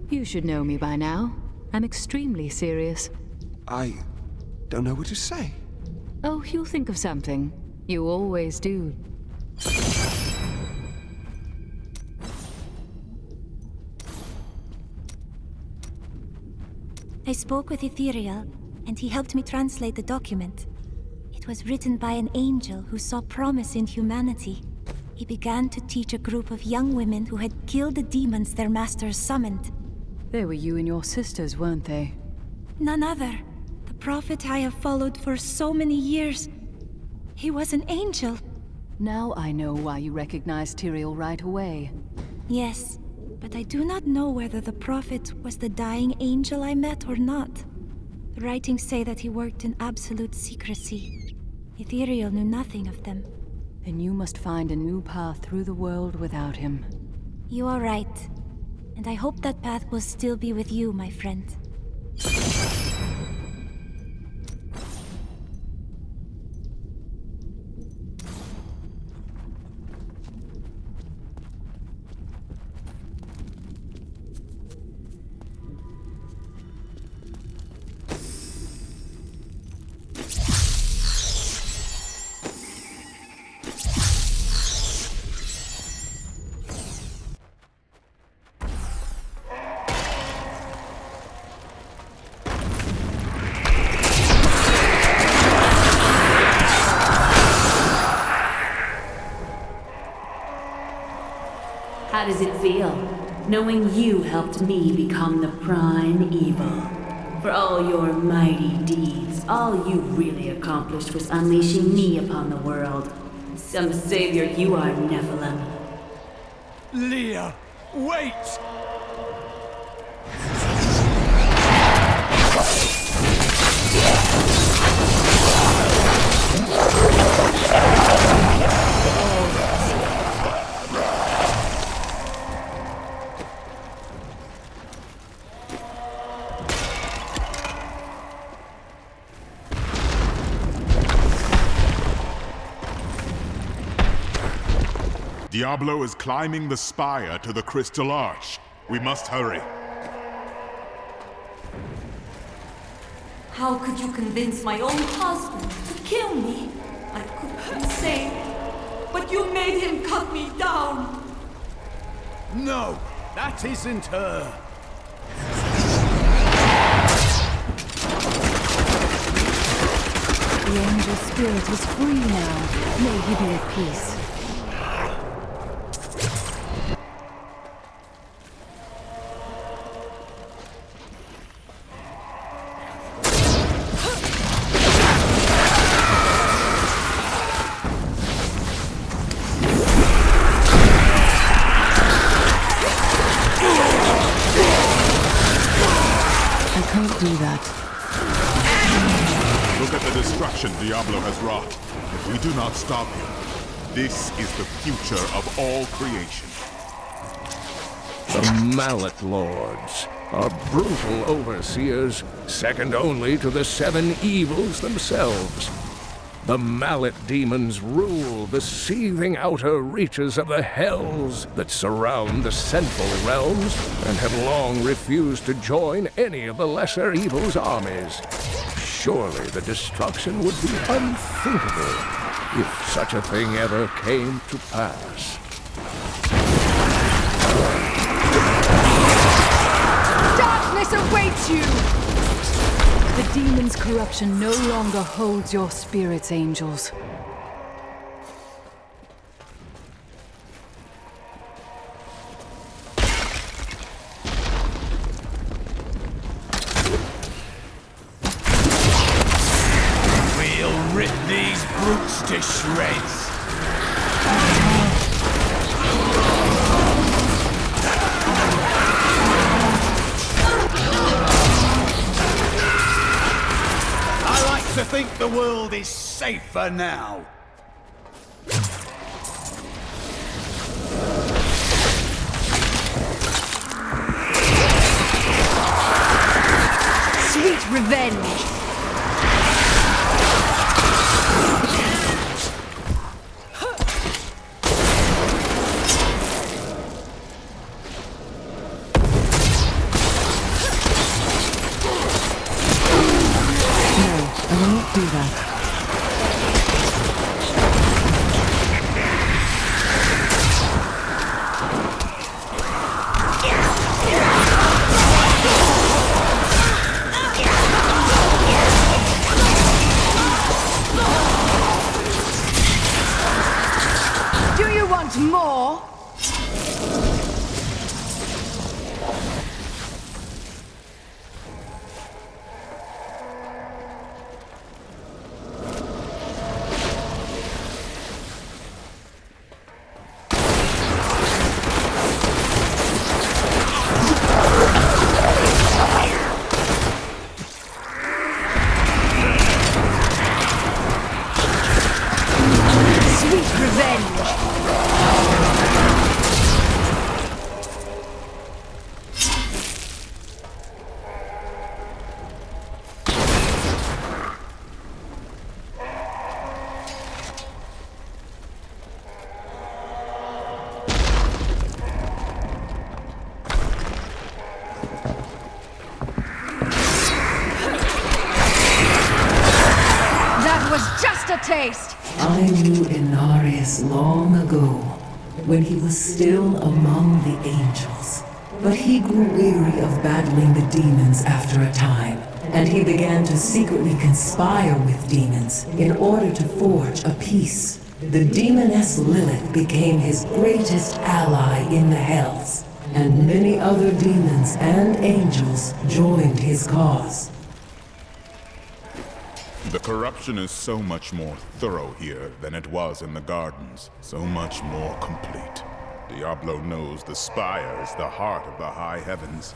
You should know me by now. I'm extremely serious. I don't know what to say. Oh, you'll think of something. You always do. I spoke with Auriel, and he helped me translate the document. It was written by an angel who saw promise in humanity. He began to teach a group of young women who had killed the demons their masters summoned. They were you and your sisters, weren't they? None other. The prophet I have followed for so many years. He was an angel. Now I know why you recognized Tyrael right away. Yes, but I do not know whether the prophet was the dying angel I met or not. The writings say that he worked in absolute secrecy. Auriel knew nothing of them. Then you must find a new path through the world without him. You are right. And I hope that path will still be with you, my friend. How does it feel, knowing you helped me become the prime evil? For all your mighty deeds, all you really accomplished was unleashing me upon the world. Some savior you are, Nephilim. Leah, wait! Diablo is climbing the spire to the Crystal Arch. We must hurry. How could you convince my own husband to kill me? I could be safe, but you made him cut me down. No, that isn't her. The angel spirit is free now. May he be at peace. Do that. Look at the destruction Diablo has wrought. If we do not stop him, this is the future of all creation. The Mallet Lords are brutal overseers, second only to the seven evils themselves. The Mallet demons rule the seething outer reaches of the hells that surround the central realms, and have long refused to join any of the lesser evil's armies. Surely the destruction would be unthinkable if such a thing ever came to pass. Darkness awaits you! The demon's corruption no longer holds your spirits, angels. We'll rip these brutes to shreds. To think the world is safer now. want more? Taste. I knew Inarius long ago, when he was still among the angels. But he grew weary of battling the demons after a time, and he began to secretly conspire with demons in order to forge a peace. The demoness Lilith became his greatest ally in the Hells, and many other demons and angels joined his cause. The corruption is so much more thorough here than it was in the gardens. So much more complete. Diablo knows the Spire is the heart of the high heavens.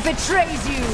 Betrays you!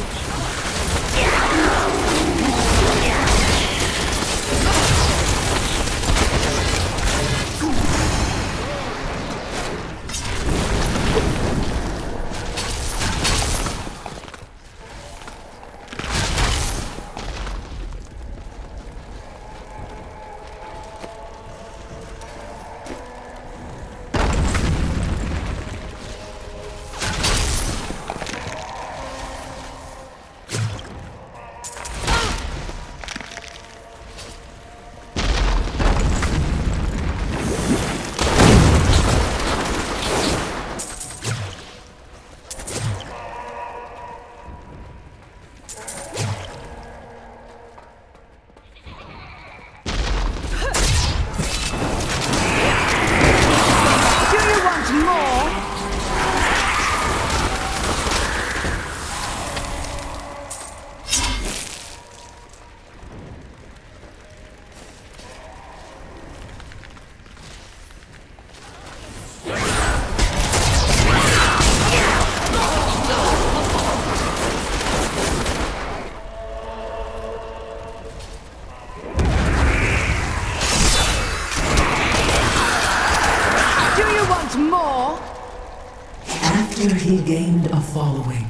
After he gained a following,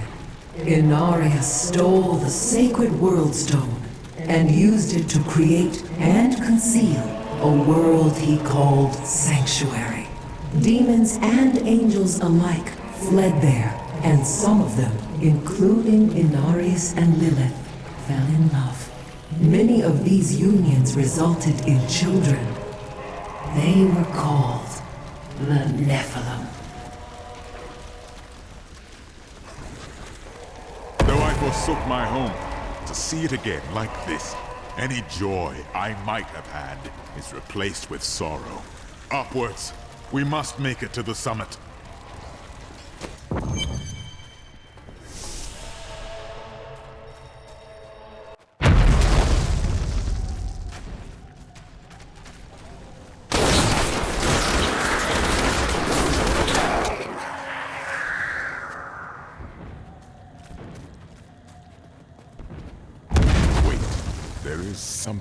Inarius stole the sacred World Stone and used it to create and conceal a world he called Sanctuary. Demons and angels alike fled there, and some of them, including Inarius and Lilith, fell in love. Many of these unions resulted in children. They were called the Nephilim. Though I forsook my home, to see it again like this, any joy I might have had is replaced with sorrow. Upwards! We must make it to the summit.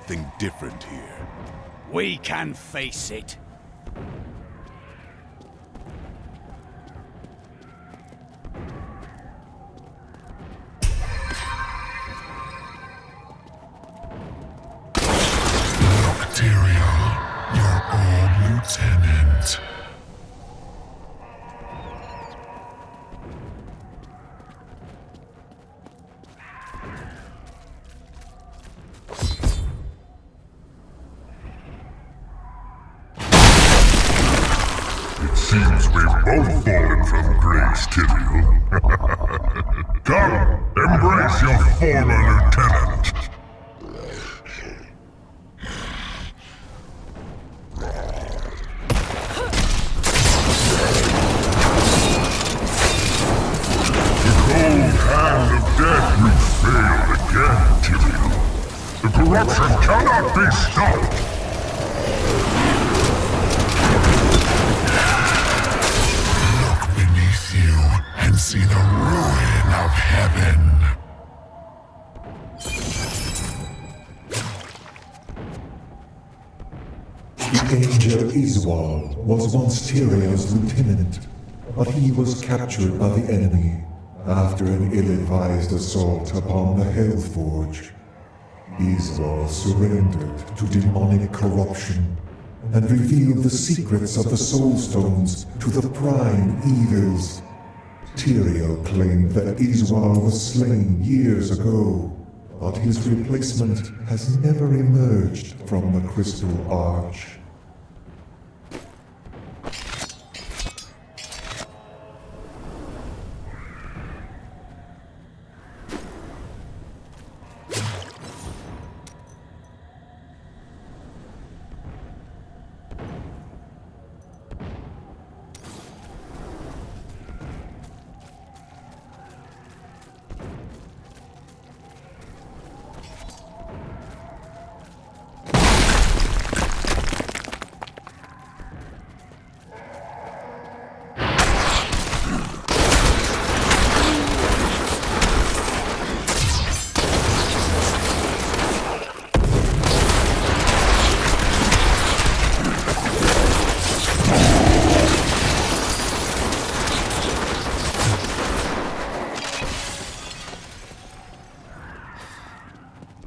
something different here. We can face it. Your old lieutenant. It seems we've both fallen from grace, Tyrael. Come, embrace your former lieutenant. The corruption cannot be stopped! Look beneath you and see the ruin of heaven. The angel Iswal was once Tyrael's lieutenant, but he was captured by the enemy after an ill-advised assault upon the Hellforge. Iswal surrendered to demonic corruption and revealed the secrets of the Soulstones to the Prime Evils. Tyrael claimed that Iswal was slain years ago, but his replacement has never emerged from the Crystal Arch.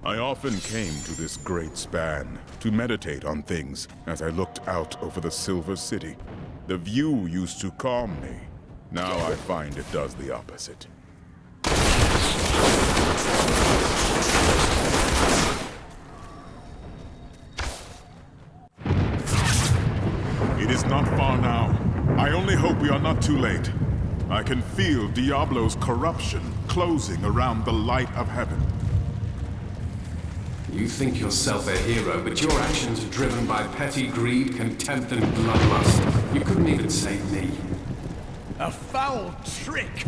I often came to this great span to meditate on things as I looked out over the Silver City. The view used to calm me. Now I find it does the opposite. It is not far now. I only hope we are not too late. I can feel Diablo's corruption closing around the light of heaven. You think yourself a hero, but your actions are driven by petty greed, contempt, and bloodlust. You couldn't even save me. A foul trick!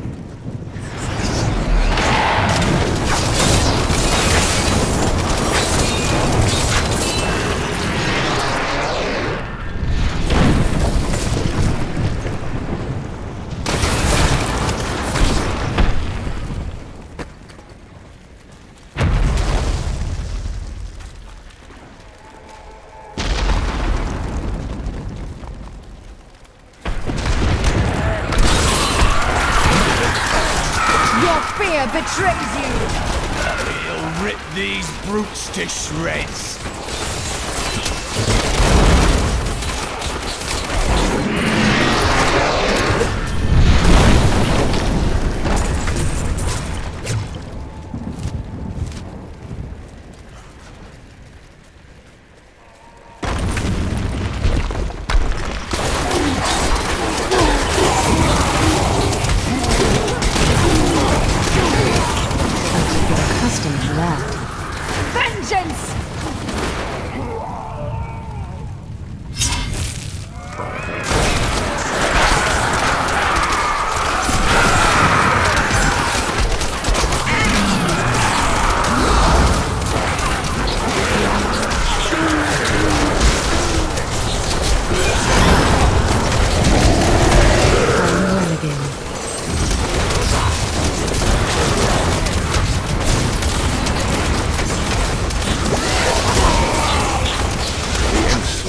Fear betrays you! He'll rip these brutes to shreds! Vengeance!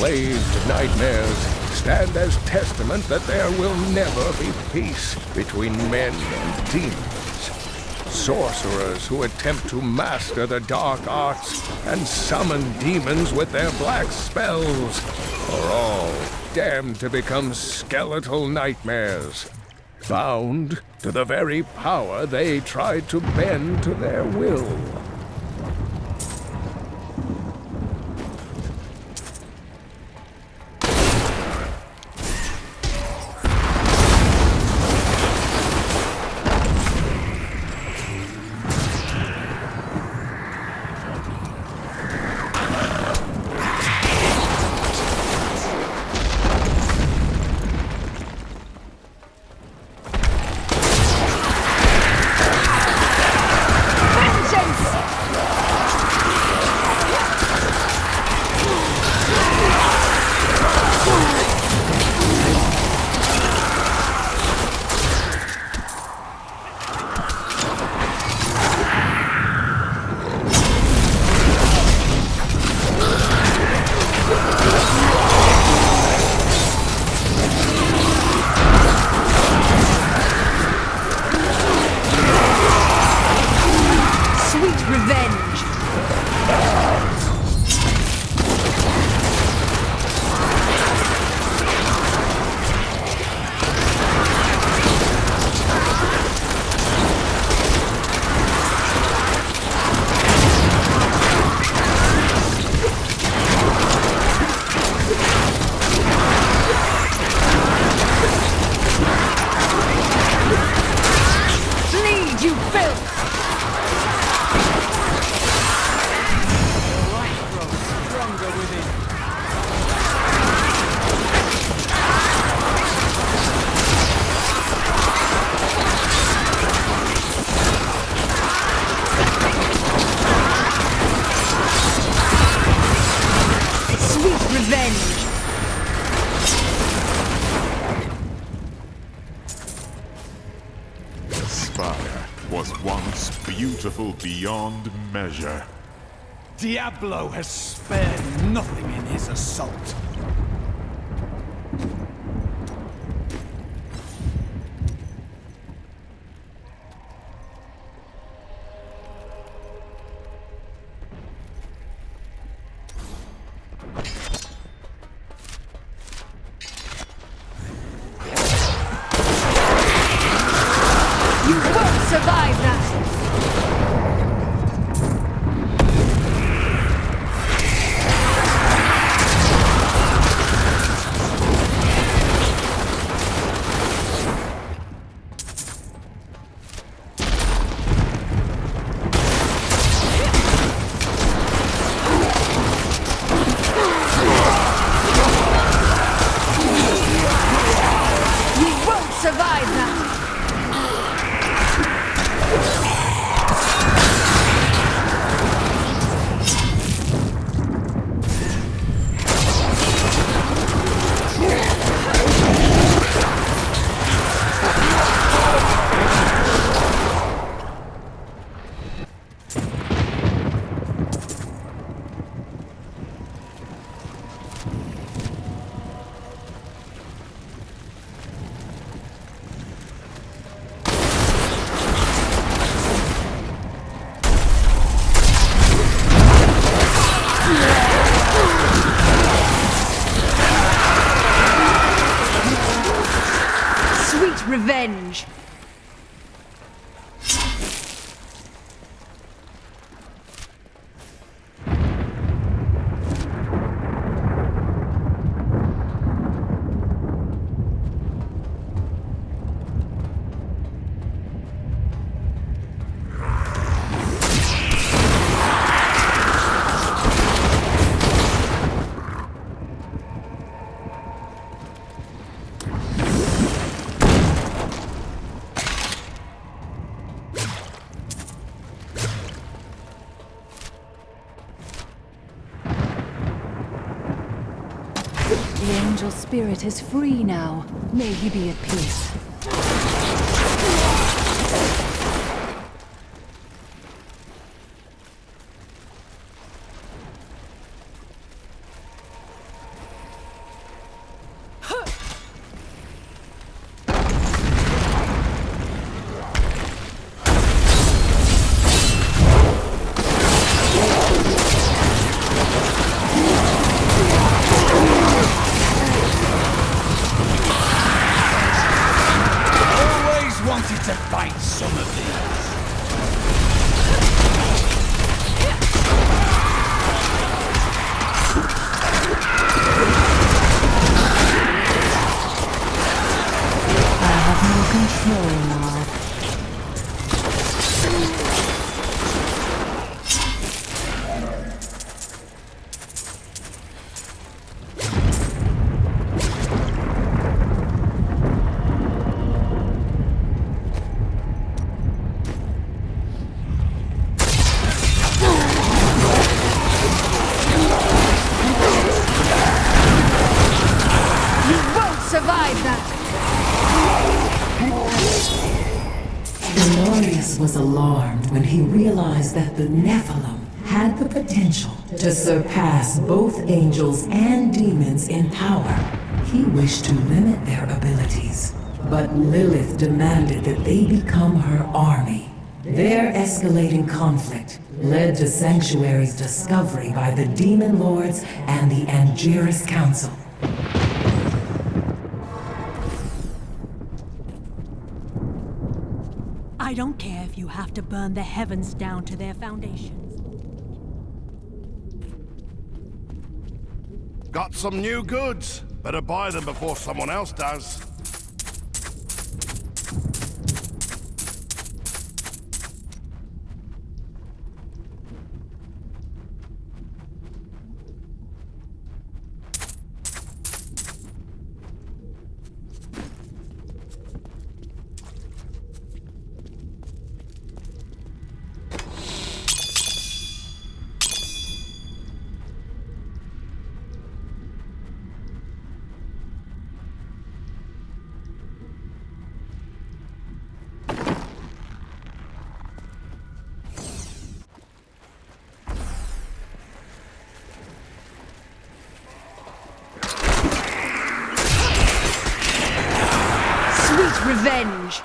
enslaved nightmares stand as testament that there will never be peace between men and demons. Sorcerers who attempt to master the dark arts and summon demons with their black spells are all damned to become skeletal nightmares, bound to the very power they tried to bend to their will. Spire was once beautiful beyond measure. Diablo has spared nothing in his assault. Survive that! You won't survive that! Revenge! The angel spirit is free now. May he be at peace. Slow now. Was alarmed when he realized that the Nephilim had the potential to surpass both angels and demons in power. He wished to limit their abilities, but Lilith demanded that they become her army. Their escalating conflict led to Sanctuary's discovery by the Demon Lords and the Angiris Council. I don't care if you have to burn the heavens down to their foundations. Got some new goods. Better buy them before someone else does. Revenge!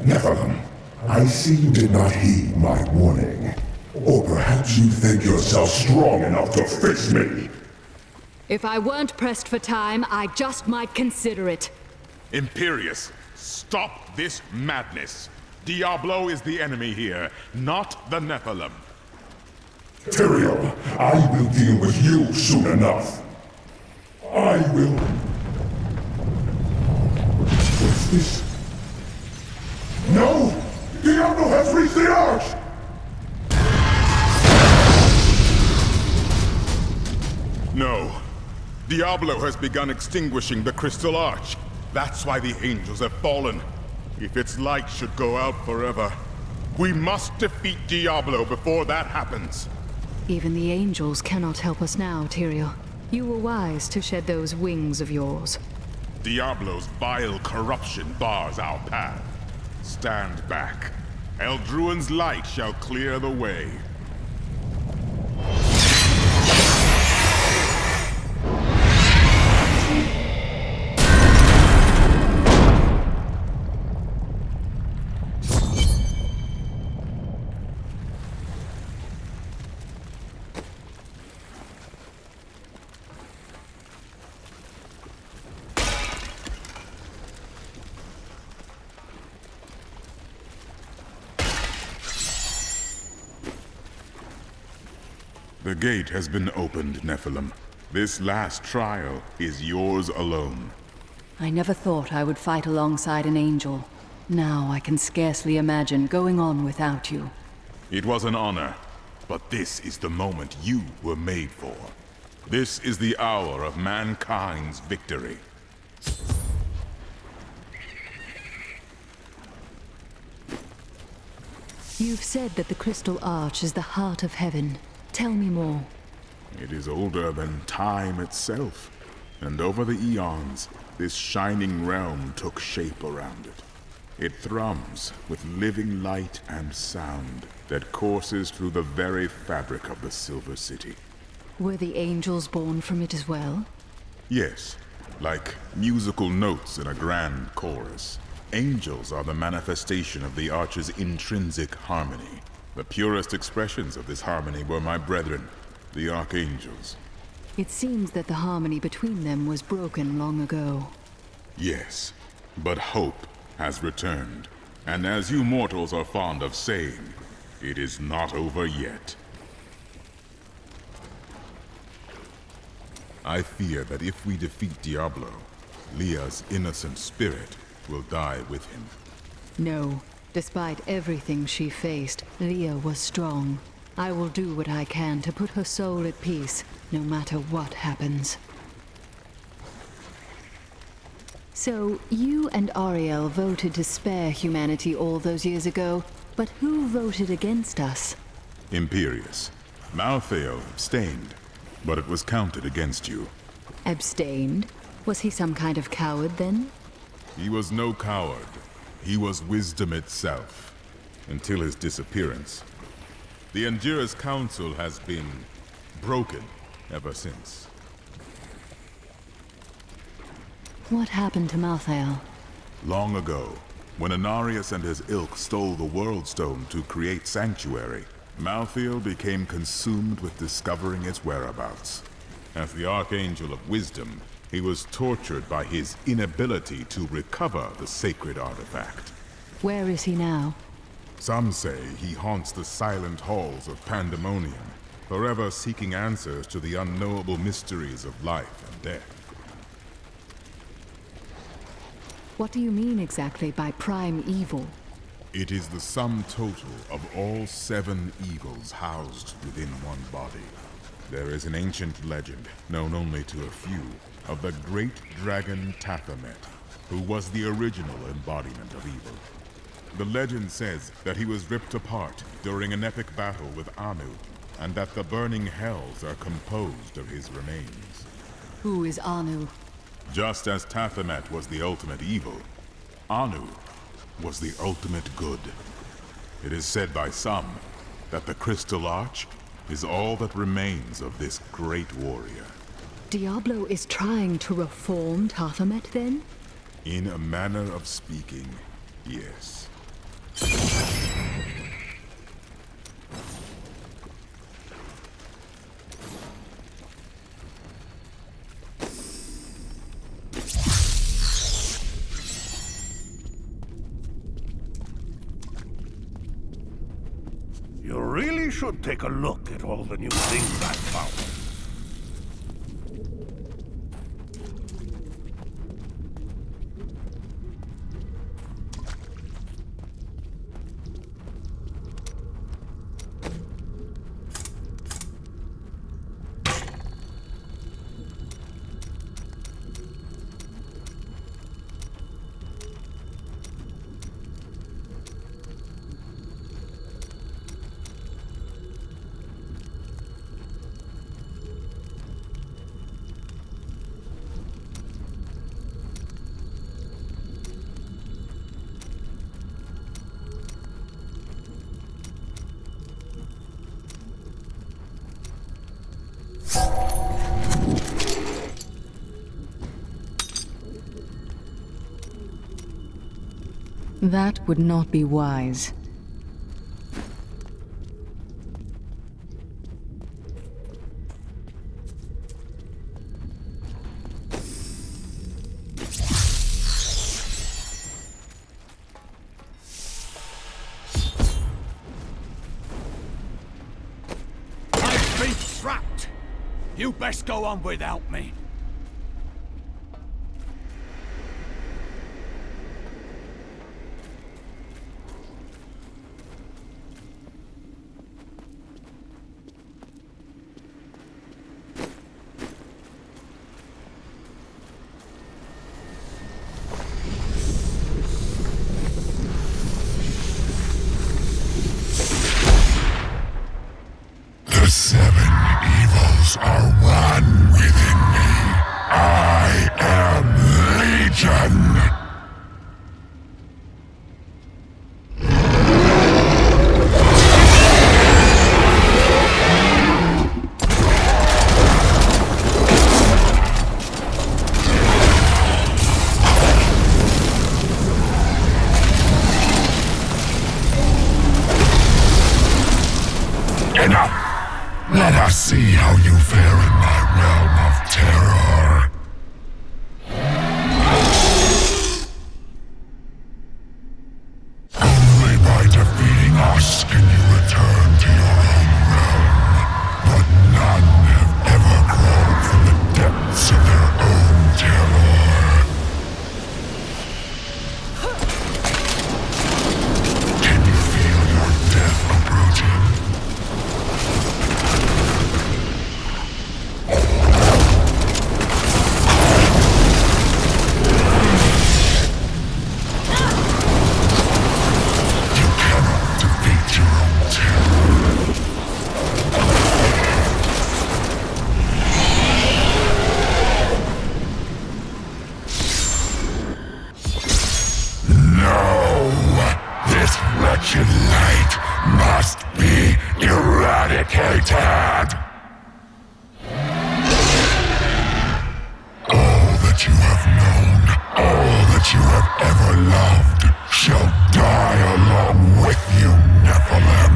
Nephilim, I see you did not heed my warning. Or perhaps you think yourself strong enough to face me. If I weren't pressed for time, I just might consider it. Imperius, stop this madness. Diablo is the enemy here, not the Nephilim. Tyrael, I will deal with you soon enough. I will... What's this? No! Diablo has reached the arch! No. Diablo has begun extinguishing the Crystal Arch. That's why the angels have fallen. If its light should go out forever, we must defeat Diablo before that happens. Even the angels cannot help us now, Tyrael. You were wise to shed those wings of yours. Diablo's vile corruption bars our path. Stand back. Eldruin's light shall clear the way. The gate has been opened, Nephilim. This last trial is yours alone. I never thought I would fight alongside an angel. Now I can scarcely imagine going on without you. It was an honor, but this is the moment you were made for. This is the hour of mankind's victory. You've said that the Crystal Arch is the heart of heaven. Tell me more. It is older than time itself, and over the eons, this shining realm took shape around it. It thrums with living light and sound that courses through the very fabric of the Silver City. Were the angels born from it as well? Yes, like musical notes in a grand chorus. Angels are the manifestation of the Arch's intrinsic harmony. The purest expressions of this harmony were my brethren, the Archangels. It seems that the harmony between them was broken long ago. Yes, but hope has returned. And as you mortals are fond of saying, it is not over yet. I fear that if we defeat Diablo, Leah's innocent spirit will die with him. No. Despite everything she faced, Leah was strong. I will do what I can to put her soul at peace, no matter what happens. So, you and Auriel voted to spare humanity all those years ago, but who voted against us? Imperius. Malthael abstained, but it was counted against you. Abstained? Was he some kind of coward then? He was no coward. He was wisdom itself, until his disappearance. The Anjira's council has been broken ever since. What happened to Malthael? Long ago, when Anarius and his ilk stole the World Stone to create Sanctuary, Malthael became consumed with discovering its whereabouts. As the Archangel of Wisdom, he was tortured by his inability to recover the sacred artifact. Where is he now? Some say he haunts the silent halls of Pandemonium, forever seeking answers to the unknowable mysteries of life and death. What do you mean exactly by prime evil? It is the sum total of all 7 evils housed within one body. There is an ancient legend, known only to a few, of the great dragon Taphamet, who was the original embodiment of evil. The legend says that he was ripped apart during an epic battle with Anu, and that the burning hells are composed of his remains. Who is Anu? Just as Taphamet was the ultimate evil, Anu was the ultimate good. It is said by some that the Crystal Arch is all that remains of this great warrior. Diablo is trying to reform Taphamet then? In a manner of speaking, yes. You really should take a look at all the new things I've found. That would not be wise. I've been trapped! You best go on without me. seven evils are one within me. I am Legion! Let us see how you fare in my realm of terror. Only by defeating us can you return to your own realm. But none have ever crawled from the depths of their own terror. Can you feel your death approaching? Light must be eradicated! All that you have known, all that you have ever loved, shall die along with you, Nephilim!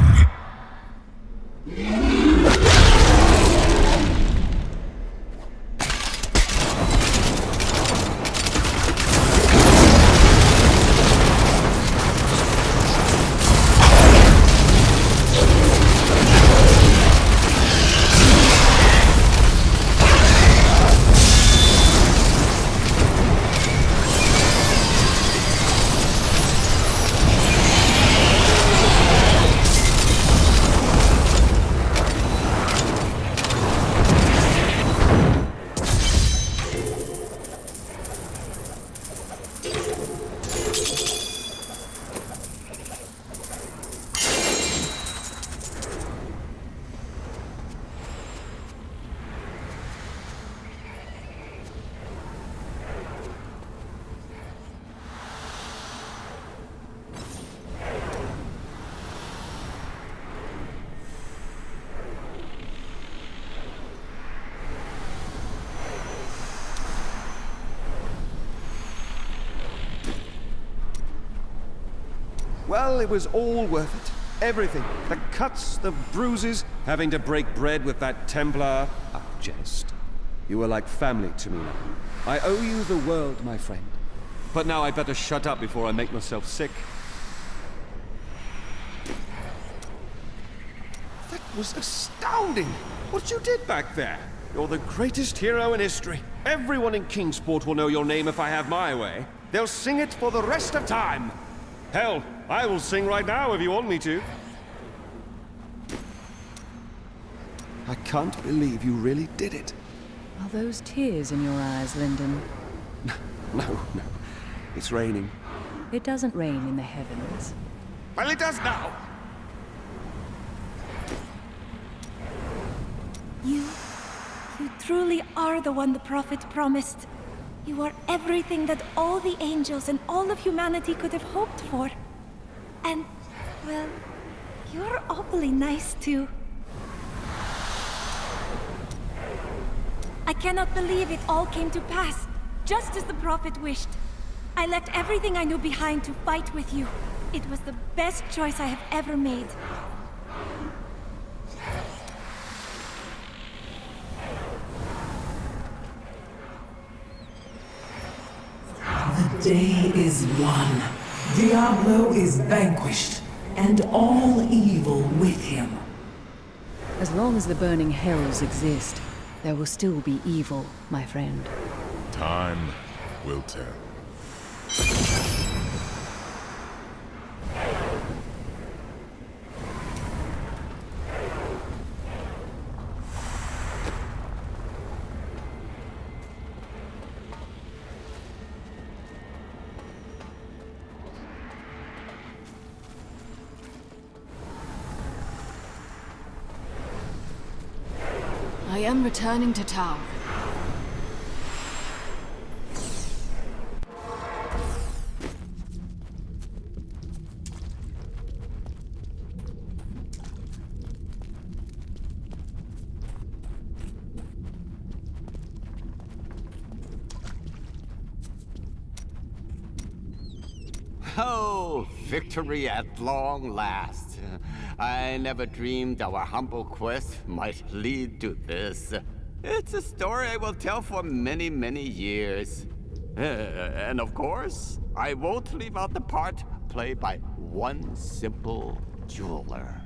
Well, it was all worth it. Everything. The cuts, the bruises, having to break bread with that Templar. Ah, jest. You are like family to me now. I owe you the world, my friend. But now I'd better shut up before I make myself sick. That was astounding! What you did back there. You're the greatest hero in history. Everyone in Kingsport will know your name if I have my way. They'll sing it for the rest of time. Hell, I will sing right now if you want me to. I can't believe you really did it. Are those tears in your eyes, Lyndon? No. It's raining. It doesn't rain in the heavens. Well, it does now. You truly are the one the prophet promised. You are everything that all the angels and all of humanity could have hoped for. And, well, you're awfully nice too. I cannot believe it all came to pass, just as the prophet wished. I left everything I knew behind to fight with you. It was the best choice I have ever made. The day is won. Diablo is vanquished, and all evil with him. As long as the burning hells exist, there will still be evil, my friend. Time will tell. I am returning to tower. Oh, victory at long last. I never dreamed our humble quest might lead to this. It's a story I will tell for many, many years. And of course, I won't leave out the part played by one simple jeweler.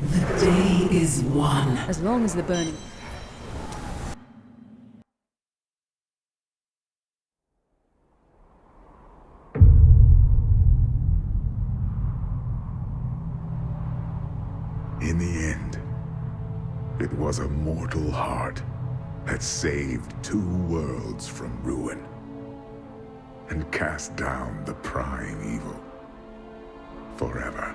The day is won. As long as the burning... In the end, it was a mortal heart that saved 2 worlds from ruin and cast down the prime evil forever.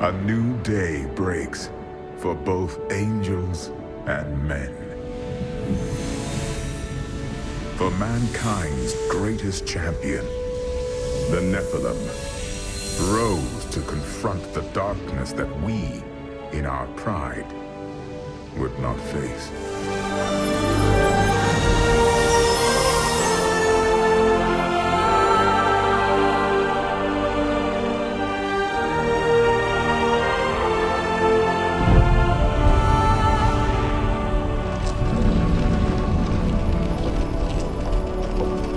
A new day breaks for both angels and men. For mankind's greatest champion, the Nephilim, rose to confront the darkness that we, in our pride, would not face.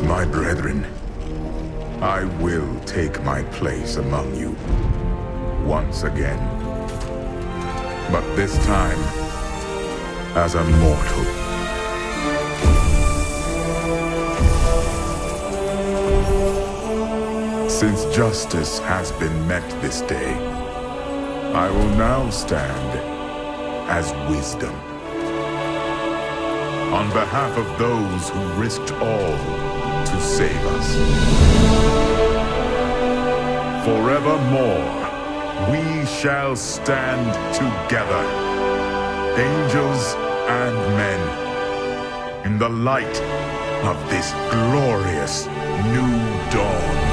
My brethren, I will take my place among you once again, but this time as a mortal. Since justice has been met this day, I will now stand as wisdom. On behalf of those who risked all to save us. Forevermore, we shall stand together, angels and men, in the light of this glorious new dawn.